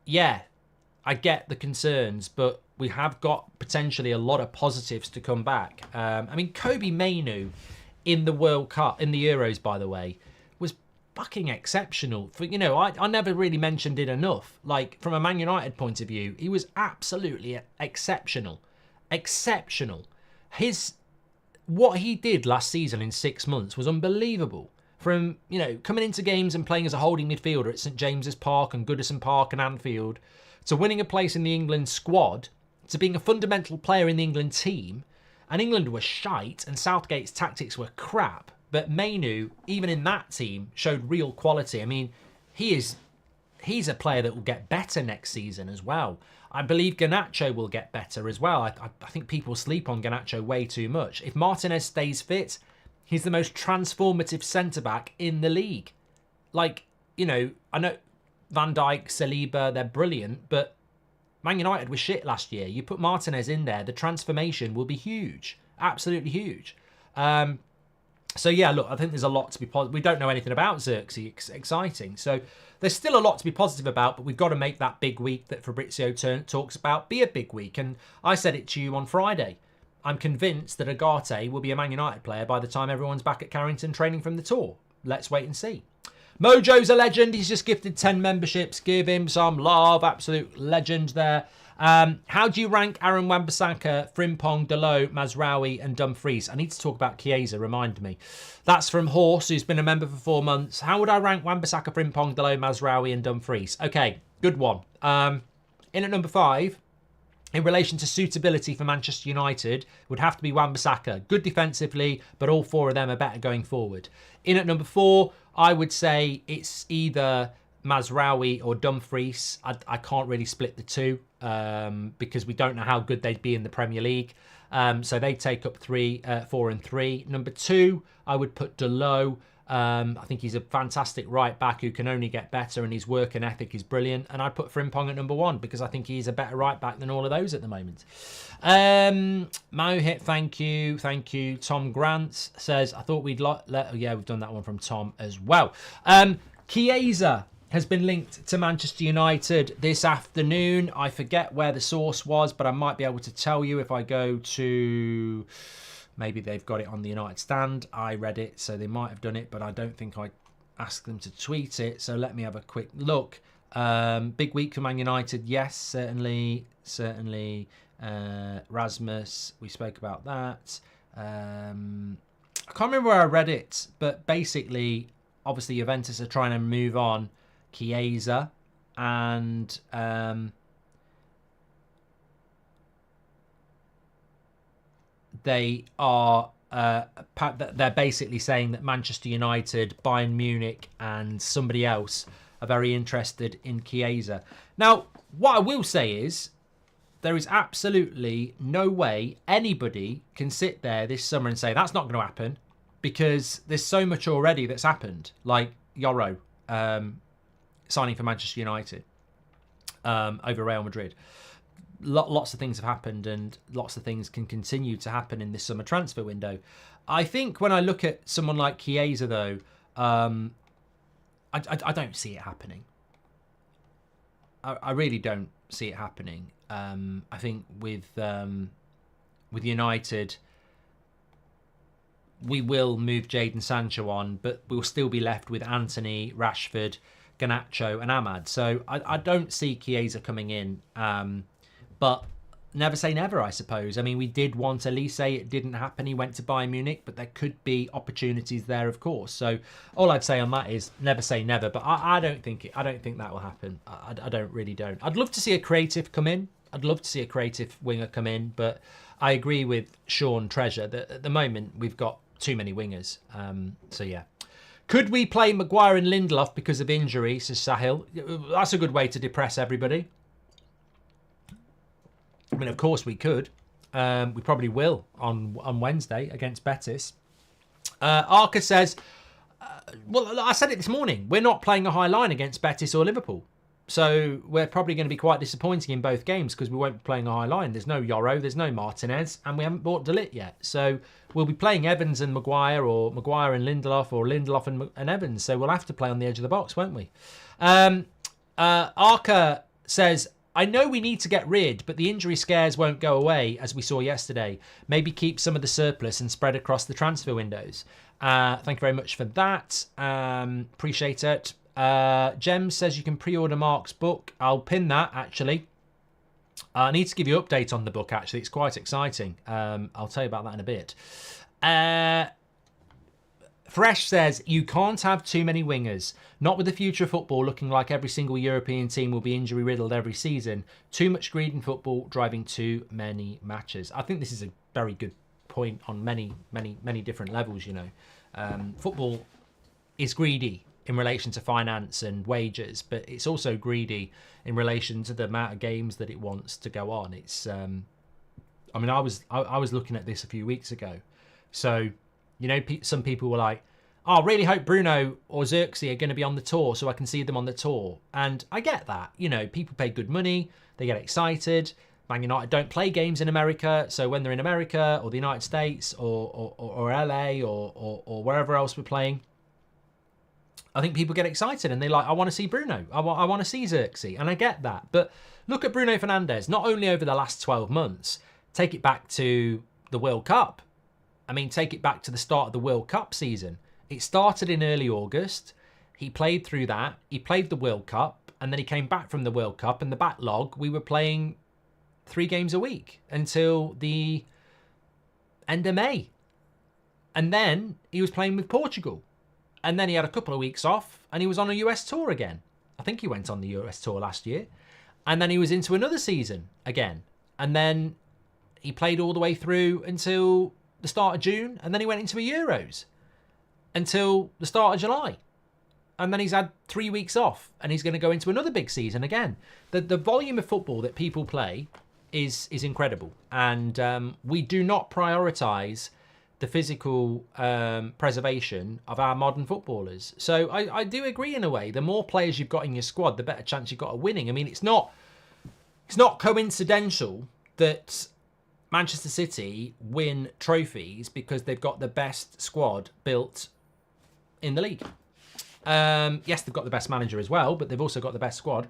yeah, I get the concerns, but we have got potentially a lot of positives to come back. I mean, Kobe Mainu in the World Cup, in the Euros, by the way, was fucking exceptional. For I never really mentioned it enough. Like, from a Man United point of view, he was absolutely exceptional. Exceptional. What he did last season in 6 months was unbelievable. From, coming into games and playing as a holding midfielder at St James's Park and Goodison Park and Anfield, to winning a place in the England squad, to being a fundamental player in the England team. And England was shite and Southgate's tactics were crap. But Mainu, even in that team, showed real quality. I mean, he's a player that will get better next season as well. I believe Garnacho will get better as well. I think people sleep on Garnacho way too much. If Martinez stays fit, he's the most transformative centre-back in the league. Like, I know Van Dijk, Saliba, they're brilliant, but Man United was shit last year. You put Martinez in there, the transformation will be huge. Absolutely huge. So yeah, look, I think there's a lot to be positive. We don't know anything about Xerxes. Exciting. So there's still a lot to be positive about, but we've got to make that big week that Fabrizio talks about be a big week. And I said it to you on Friday. I'm convinced that Agate will be a Man United player by the time everyone's back at Carrington training from the tour. Let's wait and see. Mojo's a legend. He's just gifted 10 memberships. Give him some love. Absolute legend there. How do you rank Aaron Wan-Bissaka, Frimpong, Dalot, Mazraoui and Dumfries? I need to talk about Chiesa, remind me. That's from Horse, who's been a member for 4 months. How would I rank Wan-Bissaka, Frimpong, Dalot, Mazraoui and Dumfries? Okay, good one. In at number 5, in relation to suitability for Manchester United, would have to be Wan-Bissaka. Good defensively, but all 4 of them are better going forward. In at number 4, I would say it's either Mazraoui or Dumfries, I can't really split the two because we don't know how good they'd be in the Premier League. So they take up 4 and 3. Number 2, I would put Delo. I think he's a fantastic right back who can only get better, and his work and ethic is brilliant. And I'd put Frimpong at number 1 because I think he's a better right back than all of those at the moment. Mohit, thank you. Tom Grant says, I thought we'd yeah, we've done that one from Tom as well. Chiesa has been linked to Manchester United this afternoon. I forget where the source was, but I might be able to tell you if I go to... Maybe they've got it on the United stand. I read it, so they might have done it, but I don't think I asked them to tweet it. So let me have a quick look. Big week for Man United. Yes, certainly. Rasmus, we spoke about that. I can't remember where I read it, but basically, obviously, Juventus are trying to move on Chiesa, and they are they're basically saying that Manchester United, Bayern Munich, and somebody else are very interested in Chiesa. Now, what I will say is there is absolutely no way anybody can sit there this summer and say that's not going to happen, because there's so much already that's happened, like Yoro signing for Manchester United over Real Madrid. Lots of things have happened, and lots of things can continue to happen in this summer transfer window. I think when I look at someone like Chiesa, though, I don't see it happening. I really don't see it happening. I think with United, we will move Jadon Sancho on, but we'll still be left with Antony, Rashford, Garnacho and Ahmad. So I don't see Chiesa coming in. But never say never, I suppose. I mean, we did want Elise. It didn't happen. He went to Bayern Munich, but there could be opportunities there, of course. So all I'd say on that is never say never. But I don't think that will happen. I really don't. I'd love to see a creative come in. I'd love to see a creative winger come in. But I agree with Sean Treasure that at the moment we've got too many wingers. So yeah. Could we play Maguire and Lindelof because of injury, says Sahil? That's a good way to depress everybody. I mean, of course we could. We probably will on Wednesday against Betis. Arca says, well, I said it this morning. We're not playing a high line against Betis or Liverpool. So we're probably going to be quite disappointing in both games because we won't be playing a high line. There's no Yoro, there's no Martinez, and we haven't bought De Ligt yet. So we'll be playing Evans and Maguire, or Maguire and Lindelof, or Lindelof and Evans. So we'll have to play on the edge of the box, won't we? Arca says, I know we need to get rid, but the injury scares won't go away, as we saw yesterday. Maybe keep some of the surplus and spread across the transfer windows. Thank you very much for that. Appreciate it. Jem says you can pre-order Mark's book. I'll pin that, actually. I need to give you an update on the book, actually. It's quite exciting. I'll tell you about that in a bit. Fresh says, you can't have too many wingers. Not with the future of football looking like every single European team will be injury-riddled every season. Too much greed in football, driving too many matches. I think this is a very good point on many different levels, you know. Football is greedy in relation to finance and wages, but it's also greedy in relation to the amount of games that it wants to go on. It's, I mean, I was looking at this a few weeks ago. So, you know, some people were like, oh, I really hope Bruno or Xerxes are going to be on the tour so I can see them on the tour. And I get that. You know, people pay good money. They get excited. Man United don't play games in America. So when they're in America or the United States or LA or wherever else we're playing, I think people get excited and they're like, I want to see Bruno. I want to see Xerxes. And I get that. But look at Bruno Fernandes, not only over the last 12 months, take it back to the World Cup. I mean, take it back to the start of the World Cup season. It started in early August. He played through that. He played the World Cup. And then he came back from the World Cup. And the backlog, we were playing 3 games a week until the end of May. And then he was playing with Portugal. And then he had a couple of weeks off. And he was on a US tour again. I think he went on the US tour last year. And then he was into another season again. And then he played all the way through until the start of June, and then he went into the Euros until the start of July. and then he's had 3 weeks off, and he's going to go into another big season again. The volume of football that people play is incredible, and we do not prioritise the physical preservation of our modern footballers. So I do agree in a way. The more players you've got in your squad, the better chance you've got of winning. I mean, it's not coincidental that Manchester City win trophies because they've got the best squad built in the league. Yes, they've got the best manager as well, but they've also got the best squad.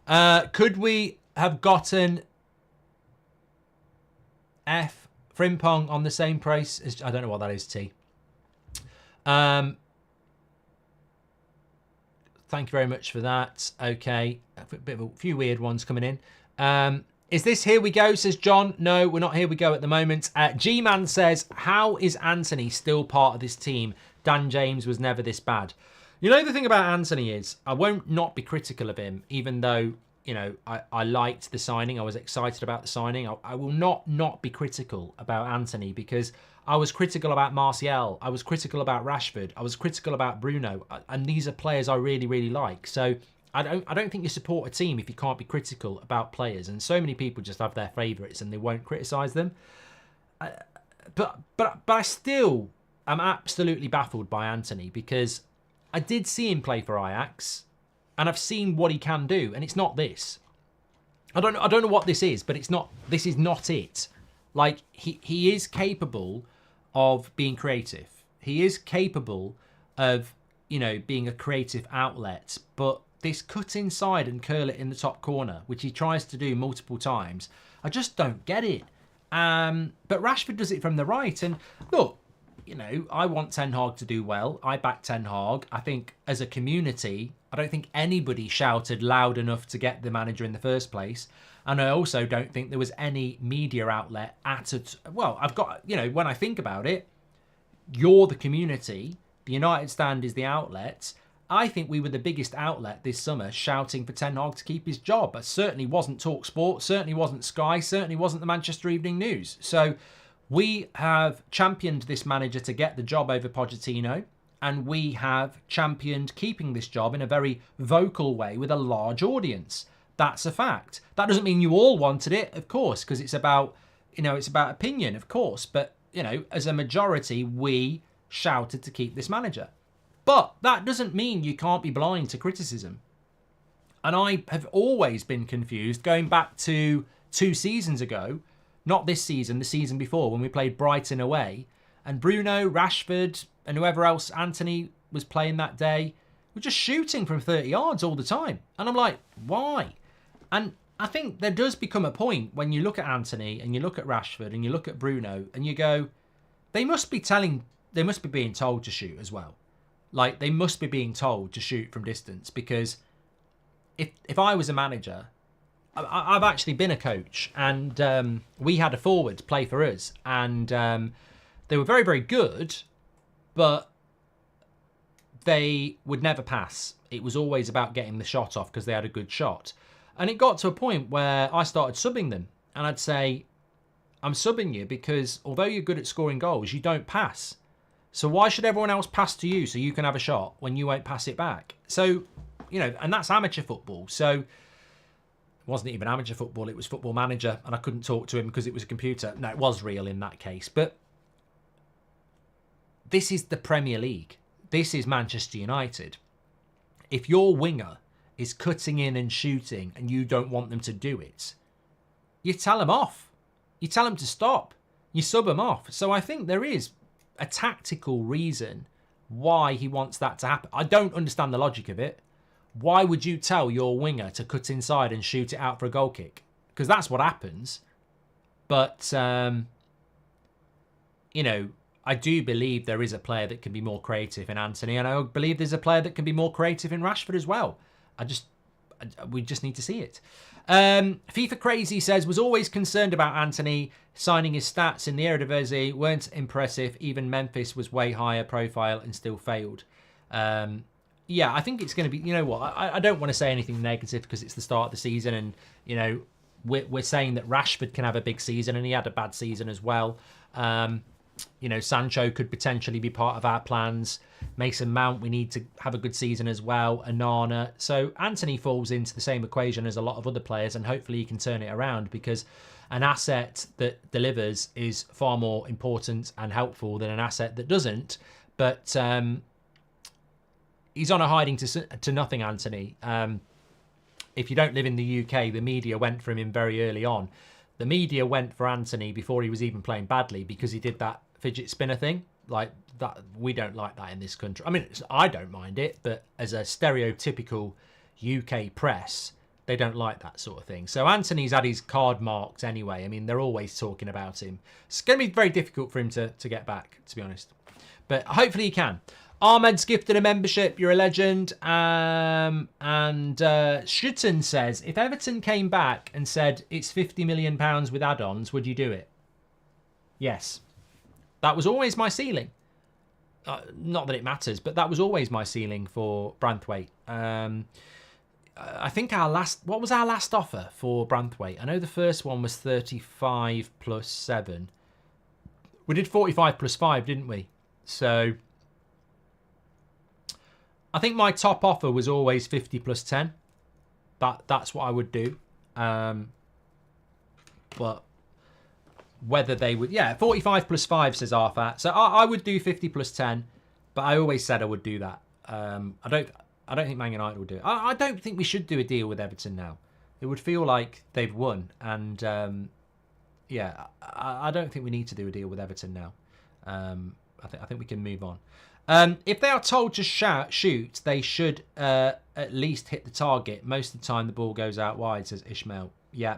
Could we have gotten Frimpong on the same price as... I don't know what that is, T. Thank you very much for that. Okay. A few weird ones coming in. Is this Here We Go, says John? No, we're not Here We Go at the moment. G-Man says, how is Antony still part of this team? Dan James was never this bad. You know, the thing about Antony is I won't not be critical of him, even though, you know, I liked the signing. I was excited about the signing. I will not be critical about Antony because I was critical about Martial. I was critical about Rashford. I was critical about Bruno. And these are players I really, really like. So I don't think you support a team if you can't be critical about players. And so many people just have their favourites and they won't criticise them. But I still am absolutely baffled by Antony because I did see him play for Ajax and I've seen what he can do. And it's not this. I don't know what this is, but this is not it. Like, he is capable of being creative. He is capable of, you know, being a creative outlet. But this cut inside and curl it in the top corner, which he tries to do multiple times, I just don't get it. But Rashford does it from the right. And look, you know, I want Ten Hag to do well. I back Ten Hag. I think as a community, I don't think anybody shouted loud enough to get the manager in the first place. And I also don't think there was any media outlet at it. Well, I've got, you know, when I think about it, you're the community. The United Stand is the outlet. I think we were the biggest outlet this summer shouting for Ten Hag to keep his job. It certainly wasn't TalkSport, certainly wasn't Sky, certainly wasn't the Manchester Evening News. So we have championed this manager to get the job over Pochettino, and we have championed keeping this job in a very vocal way with a large audience. That's a fact. That doesn't mean you all wanted it, of course, because it's about, you know, it's about opinion, of course. But, you know, as a majority, we shouted to keep this manager. But that doesn't mean you can't be blind to criticism. And I have always been confused, going back to 2 seasons ago, not this season, the season before, when we played Brighton away, and Bruno, Rashford, and whoever else Antony was playing that day were just shooting from 30 yards all the time. And I'm like, why? And I think there does become a point when you look at Antony and you look at Rashford and you look at Bruno and you go, they must be being told to shoot as well. Like, they must be being told to shoot from distance, because if I was a manager, I've actually been a coach, and we had a forward play for us, and they were very, very good, but they would never pass. It was always about getting the shot off because they had a good shot. And it got to a point where I started subbing them, and I'd say, I'm subbing you because although you're good at scoring goals, you don't pass. So why should everyone else pass to you so you can have a shot when you won't pass it back? So, you know, and that's amateur football. So it wasn't even amateur football, it was Football Manager, and I couldn't talk to him because it was a computer. No, it was real in that case. But this is the Premier League. This is Manchester United. If your winger is cutting in and shooting and you don't want them to do it, you tell them off. You tell them to stop. You sub them off. So I think there is a tactical reason why he wants that to happen. I don't understand the logic of it. Why would you tell your winger to cut inside and shoot it out for a goal kick? Because that's what happens. But, you know, I do believe there is a player that can be more creative in Antony, and I believe there's a player that can be more creative in Rashford as well. We just need to see it. FIFA Crazy says, was always concerned about Antony. Signing his stats in the Eredivisie weren't impressive. Even Memphis was way higher profile and still failed. Yeah, I think it's going to be, you know what, I don't want to say anything negative because it's the start of the season, and, you know, we're saying that Rashford can have a big season, and he had a bad season as well. You You know, Sancho could potentially be part of our plans. Mason Mount, we need to have a good season as well. Onana. So Antony falls into the same equation as a lot of other players, and hopefully he can turn it around, because an asset that delivers is far more important and helpful than an asset that doesn't. But he's on a hiding to nothing, Antony. If you don't live in the UK, the media went for him very early on. The media went for Antony before he was even playing badly, because he did that fidget spinner thing. Like that, we don't like that in this country. I mean, I don't mind it, but as a stereotypical UK press, they don't like that sort of thing. So Antony's had his card marked anyway. I mean, they're always talking about him. It's going to be very difficult for him to get back, to be honest. But hopefully he can. Ahmed's gifted a membership. You're a legend. And Schutten says, if Everton came back and said it's £50 million with add-ons, would you do it? Yes. That was always my ceiling. Not that it matters, but that was always my ceiling for Branthwaite. I think what was our last offer for Branthwaite? I know the first one was 35 plus 7. We did 45 plus 5, didn't we? So I think my top offer was always 50 plus 10. That's what I would do. But whether they would... Yeah, 45 plus 5 says Arthur. So I would do 50 plus 10. But I always said I would do that. I don't think Man United will do it. I don't think we should do a deal with Everton now. It would feel like they've won. And yeah, I don't think we need to do a deal with Everton now. I think we can move on. If they are told to shoot, they should at least hit the target. Most of the time the ball goes out wide, says Ishmael. Yeah.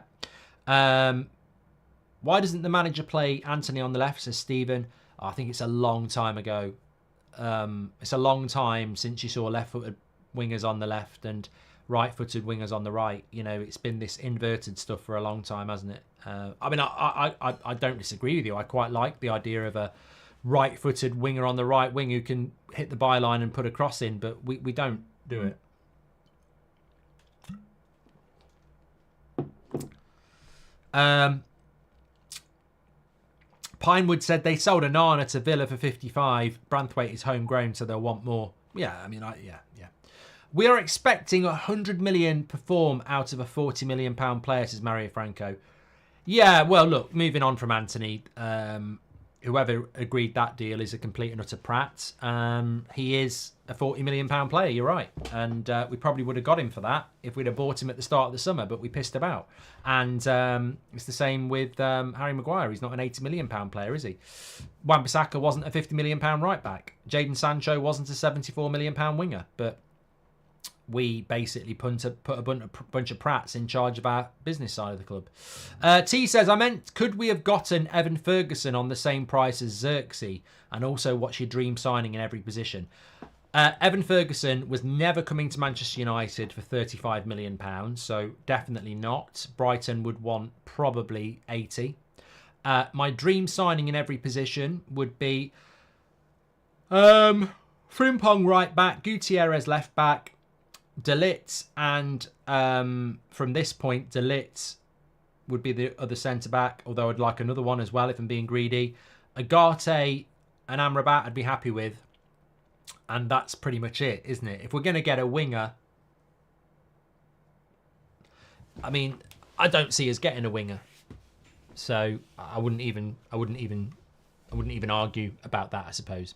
Why doesn't the manager play Antony on the left, says Stephen? I think it's a long time ago. It's a long time since you saw left-footed wingers on the left and right-footed wingers on the right. You know, it's been this inverted stuff for a long time, hasn't it? I mean, I don't disagree with you. I quite like the idea of a right-footed winger on the right wing who can hit the byline and put a cross in, but we don't do it. Pinewood said they sold Onana to Villa for 55. Branthwaite is homegrown, so they'll want more. Yeah, I mean, yeah. We are expecting 100 million perform out of a 40 million pound player, says Mario Franco. Yeah, well, look, moving on from Antony, whoever agreed that deal is a complete and utter prat. He is a 40 million pound player, you're right. And we probably would have got him for that if we'd have bought him at the start of the summer, but we pissed about. And it's the same with Harry Maguire. He's not an 80 million pound player, is he? Wan-Bissaka wasn't a 50 million pound right back. Jadon Sancho wasn't a 74 million pound winger, but we basically put a bunch of prats in charge of our business side of the club. T says, I meant, could we have gotten Evan Ferguson on the same price as Xerxes and also what's your dream signing in every position? Evan Ferguson was never coming to Manchester United for £35 million, so definitely not. Brighton would want probably 80. My dream signing in every position would be Frimpong right back, Gutierrez left back, De Ligt, and from this point, De Ligt would be the other centre-back, although I'd like another one as well if I'm being greedy. Agate and Amrabat I'd be happy with. And that's pretty much it, isn't it? If we're going to get a winger... I mean, I don't see us getting a winger. So I wouldn't even argue about that, I suppose.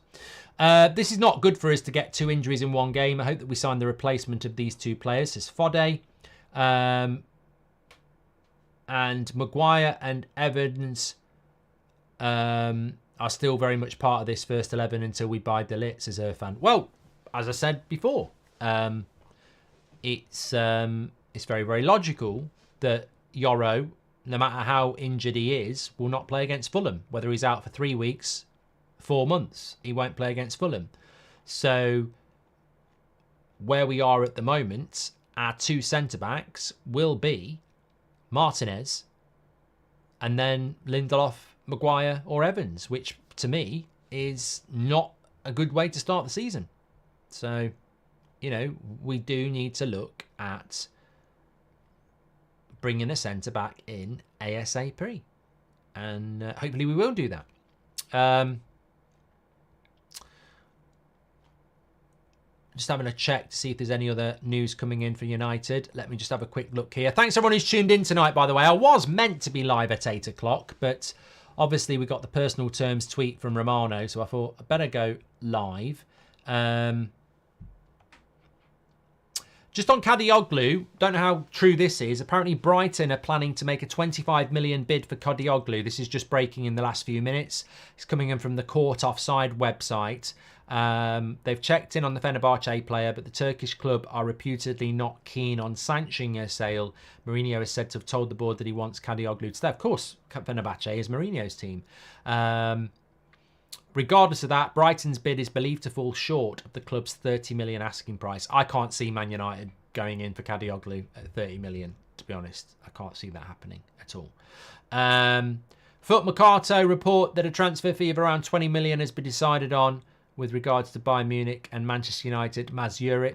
This is not good for us to get 2 injuries in one game. I hope that we sign the replacement of these 2 players, says Fode. And Maguire and Evans are still very much part of this first 11 until we buy De Ligt, says Irfan. Well, as I said before, it's very, very logical that Yoro, no matter how injured he is, will not play against Fulham. Whether he's out for 3 weeks, 4 months, he won't play against Fulham. So where we are at the moment, our 2 centre-backs will be Martinez and then Lindelof, Maguire or Evans, which to me is not a good way to start the season. So, you know, we do need to look at bringing a centre-back in ASAP. And hopefully we will do that. Just having a check to see if there's any other news coming in for United. Let me just have a quick look here. Thanks everyone who's tuned in tonight, by the way. I was meant to be live at 8 o'clock, but obviously we got the personal terms tweet from Romano, so I thought I'd better go live. Just on Kadioglu, don't know how true this is. Apparently Brighton are planning to make a 25 million bid for Kadioglu. This is just breaking in the last few minutes. It's coming in from the Court Offside website. They've checked in on the Fenerbahce player, but the Turkish club are reputedly not keen on sanctioning a sale. Mourinho is said to have told the board that he wants Kadioglu to stay. Of course, Fenerbahce is Mourinho's team. Regardless of that, Brighton's bid is believed to fall short of the club's 30 million asking price. I can't see Man United going in for Kadioglu at 30 million, to be honest. I can't see that happening at all. Foot Mercato report that a transfer fee of around 20 million has been decided on with regards to Bayern Munich and Manchester United. Mazraoui.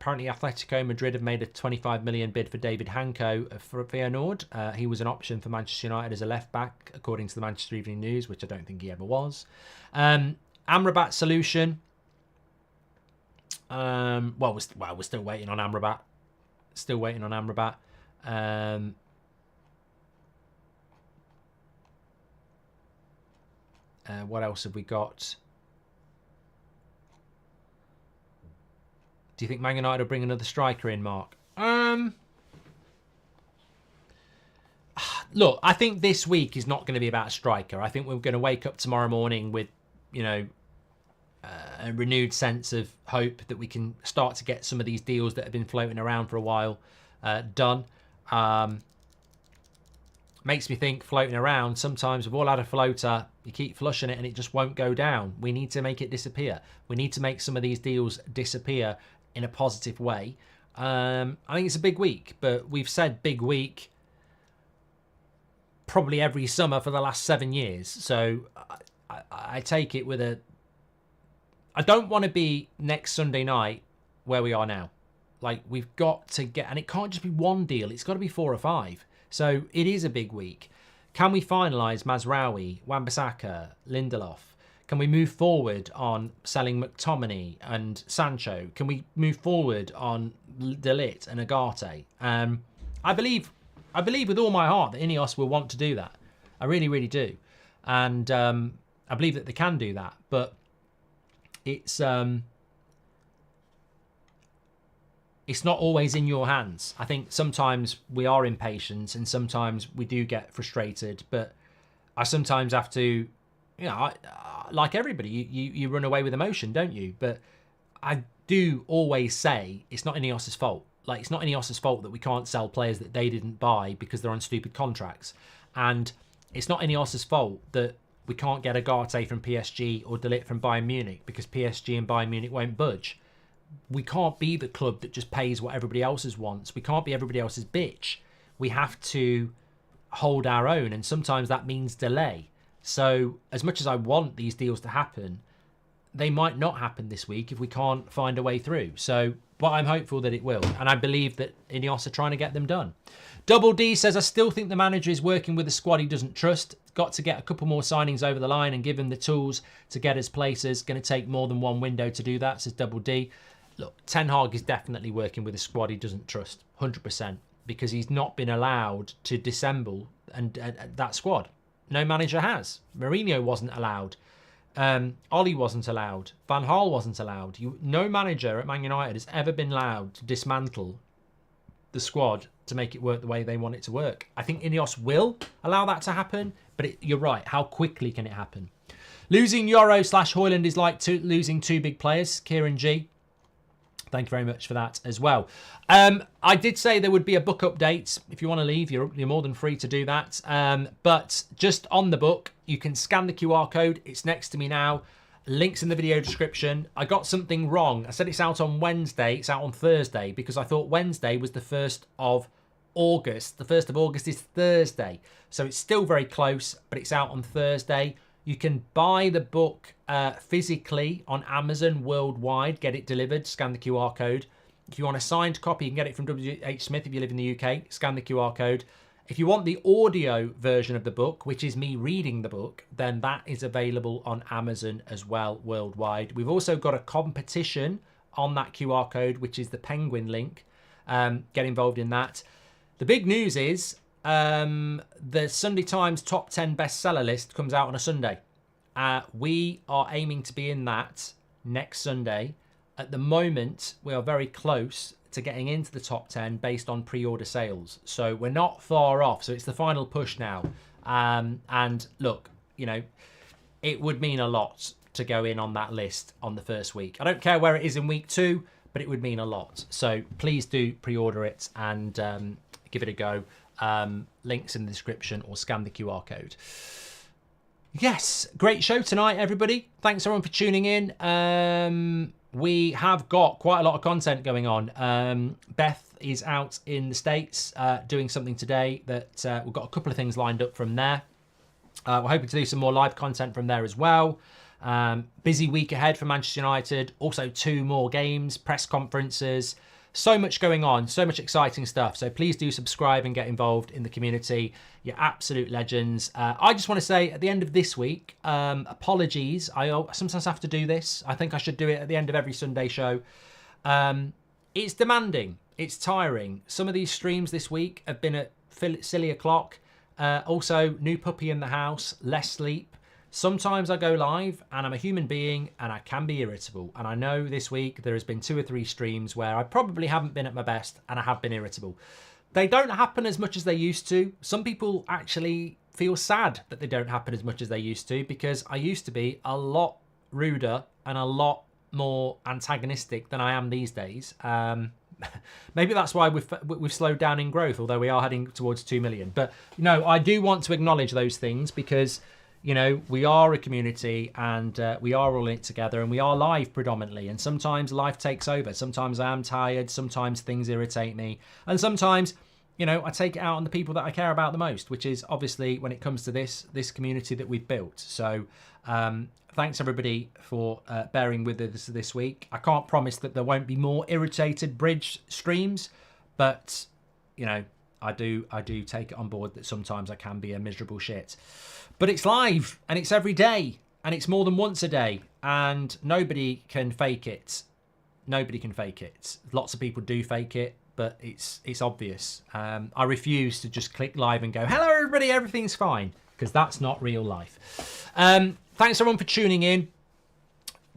Apparently Atletico Madrid have made a 25 million bid for David Hanko for Feyenoord. He was an option for Manchester United as a left back, according to the Manchester Evening News, which I don't think he ever was. Amrabat solution. We're still waiting on Amrabat. Still waiting on Amrabat. What else have we got? Do you think Man United will bring another striker in, Mark? Look, I think this week is not going to be about a striker. I think we're going to wake up tomorrow morning with, a renewed sense of hope that we can start to get some of these deals that have been floating around for a while done. Makes me think, floating around, sometimes we've all had a floater, you keep flushing it and it just won't go down. We need to make it disappear. We need to make some of these deals disappear in a positive way. I think it's a big week, but we've said big week probably every summer for the last 7 years. So I take it with a... I don't want to be next Sunday night where we are now. Like, we've got to get... And it can't just be one deal. It's got to be 4 or 5. So it is a big week. Can we finalise Mazraoui, Wan-Bissaka, Lindelof? Can we move forward on selling McTominay and Sancho? Can we move forward on Ligt and Agate? I believe with all my heart that Ineos will want to do that. I really, really do. And I believe that they can do that. But it's not always in your hands. I think sometimes we are impatient and sometimes we do get frustrated. But I sometimes have to, like everybody, you run away with emotion, don't you? But I do always say it's not Ineos's fault. Like, it's not Ineos's fault that we can't sell players that they didn't buy because they're on stupid contracts. And it's not Ineos's fault that we can't get Agate from PSG or De Ligt from Bayern Munich because PSG and Bayern Munich won't budge. We can't be the club that just pays what everybody else's wants. We can't be everybody else's bitch. We have to hold our own, and sometimes that means delay. So as much as I want these deals to happen, they might not happen this week if we can't find a way through. So, but I'm hopeful that it will. And I believe that Ineos are trying to get them done. Double D says, I still think the manager is working with a squad he doesn't trust. Got to get a couple more signings over the line and give him the tools to get his places. Going to take more than one window to do that, says Double D. Look, Ten Hag is definitely working with a squad he doesn't trust, 100%, because he's not been allowed to dissemble and that squad. No manager has. Mourinho wasn't allowed. Ollie wasn't allowed. Van Gaal wasn't allowed. No manager at Man United has ever been allowed to dismantle the squad to make it work the way they want it to work. I think Ineos will allow that to happen, but you're right. How quickly can it happen? Losing Yoro/Hojlund is like losing two big players. Kieran G. Thank you very much for that as well. I did say there would be a book update. If you want to leave, you're more than free to do that. But just on the book, you can scan the QR code. It's next to me now. Links in the video description. I got something wrong. I said it's out on Wednesday. It's out on Thursday because I thought Wednesday was the 1st of August. The 1st of August is Thursday. So it's still very close, but it's out on Thursday. You can buy the book physically on Amazon worldwide, get it delivered, scan the QR code. If you want a signed copy, you can get it from WH Smith if you live in the UK, scan the QR code. If you want the audio version of the book, which is me reading the book, then that is available on Amazon as well worldwide. We've also got a competition on that QR code, which is the Penguin link. Get involved in that. The big news is the Sunday Times top 10 bestseller list comes out on a Sunday. We are aiming to be in that next Sunday. At the moment, we are very close to getting into the top 10 based on pre-order sales. So we're not far off. So it's the final push now. And look, you know, it would mean a lot to go in on that list on the first week. I don't care where it is in week 2, but it would mean a lot. So please do pre-order it and give it a go. Links in the description or scan the QR code. Yes, great show tonight, everybody. Thanks everyone for tuning in. We have got quite a lot of content going on. Beth is out in the States doing something today that we've got a couple of things lined up from there. We're hoping to do some more live content from there as well. Busy week ahead for Manchester United. Also 2 more games, press conferences. So much going on, so much exciting stuff. So please do subscribe and get involved in the community. You're absolute legends. I just want to say at the end of this week, apologies. I sometimes have to do this. I think I should do it at the end of every Sunday show. It's demanding. It's tiring. Some of these streams this week have been at silly o'clock. Also, new puppy in the house, less sleep. Sometimes I go live and I'm a human being and I can be irritable. And I know this week there has been 2 or 3 streams where I probably haven't been at my best and I have been irritable. They don't happen as much as they used to. Some people actually feel sad that they don't happen as much as they used to, because I used to be a lot ruder and a lot more antagonistic than I am these days. Maybe that's why we've slowed down in growth, although we are heading towards 2 million. But, you know, I do want to acknowledge those things because, you know, we are a community and we are all in it together and we are live predominantly. And sometimes life takes over. Sometimes I am tired. Sometimes things irritate me. And sometimes, you know, I take it out on the people that I care about the most, which is obviously when it comes to this community that we've built. So thanks everybody for bearing with us this week. I can't promise that there won't be more irritated bridge streams, but, you know, I do take it on board that sometimes I can be a miserable shit. But it's live and it's every day and it's more than once a day and nobody can fake it. Nobody can fake it. Lots of people do fake it, but it's obvious. I refuse to just click live and go, hello everybody, everything's fine, because that's not real life. Thanks everyone for tuning in.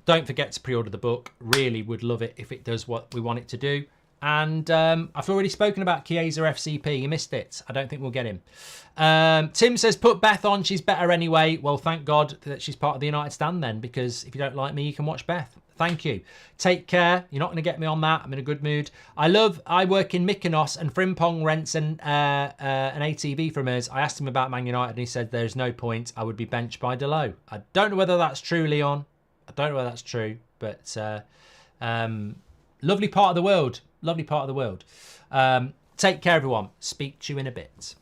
Don't forget to pre-order the book. Really would love it if it does what we want it to do. And I've already spoken about Chiesa FCP. You missed it. I don't think we'll get him. Tim says, put Beth on. She's better anyway. Well, thank God that she's part of the United Stand then, because if you don't like me, you can watch Beth. Thank you. Take care. You're not going to get me on that. I'm in a good mood. I work in Mykonos and Frimpong rents an ATV from us. I asked him about Man United and he said there's no point. I would be benched by Delo. I don't know whether that's true, Leon. I don't know whether that's true, but lovely part of the world. Lovely part of the world. Take care, everyone. Speak to you in a bit.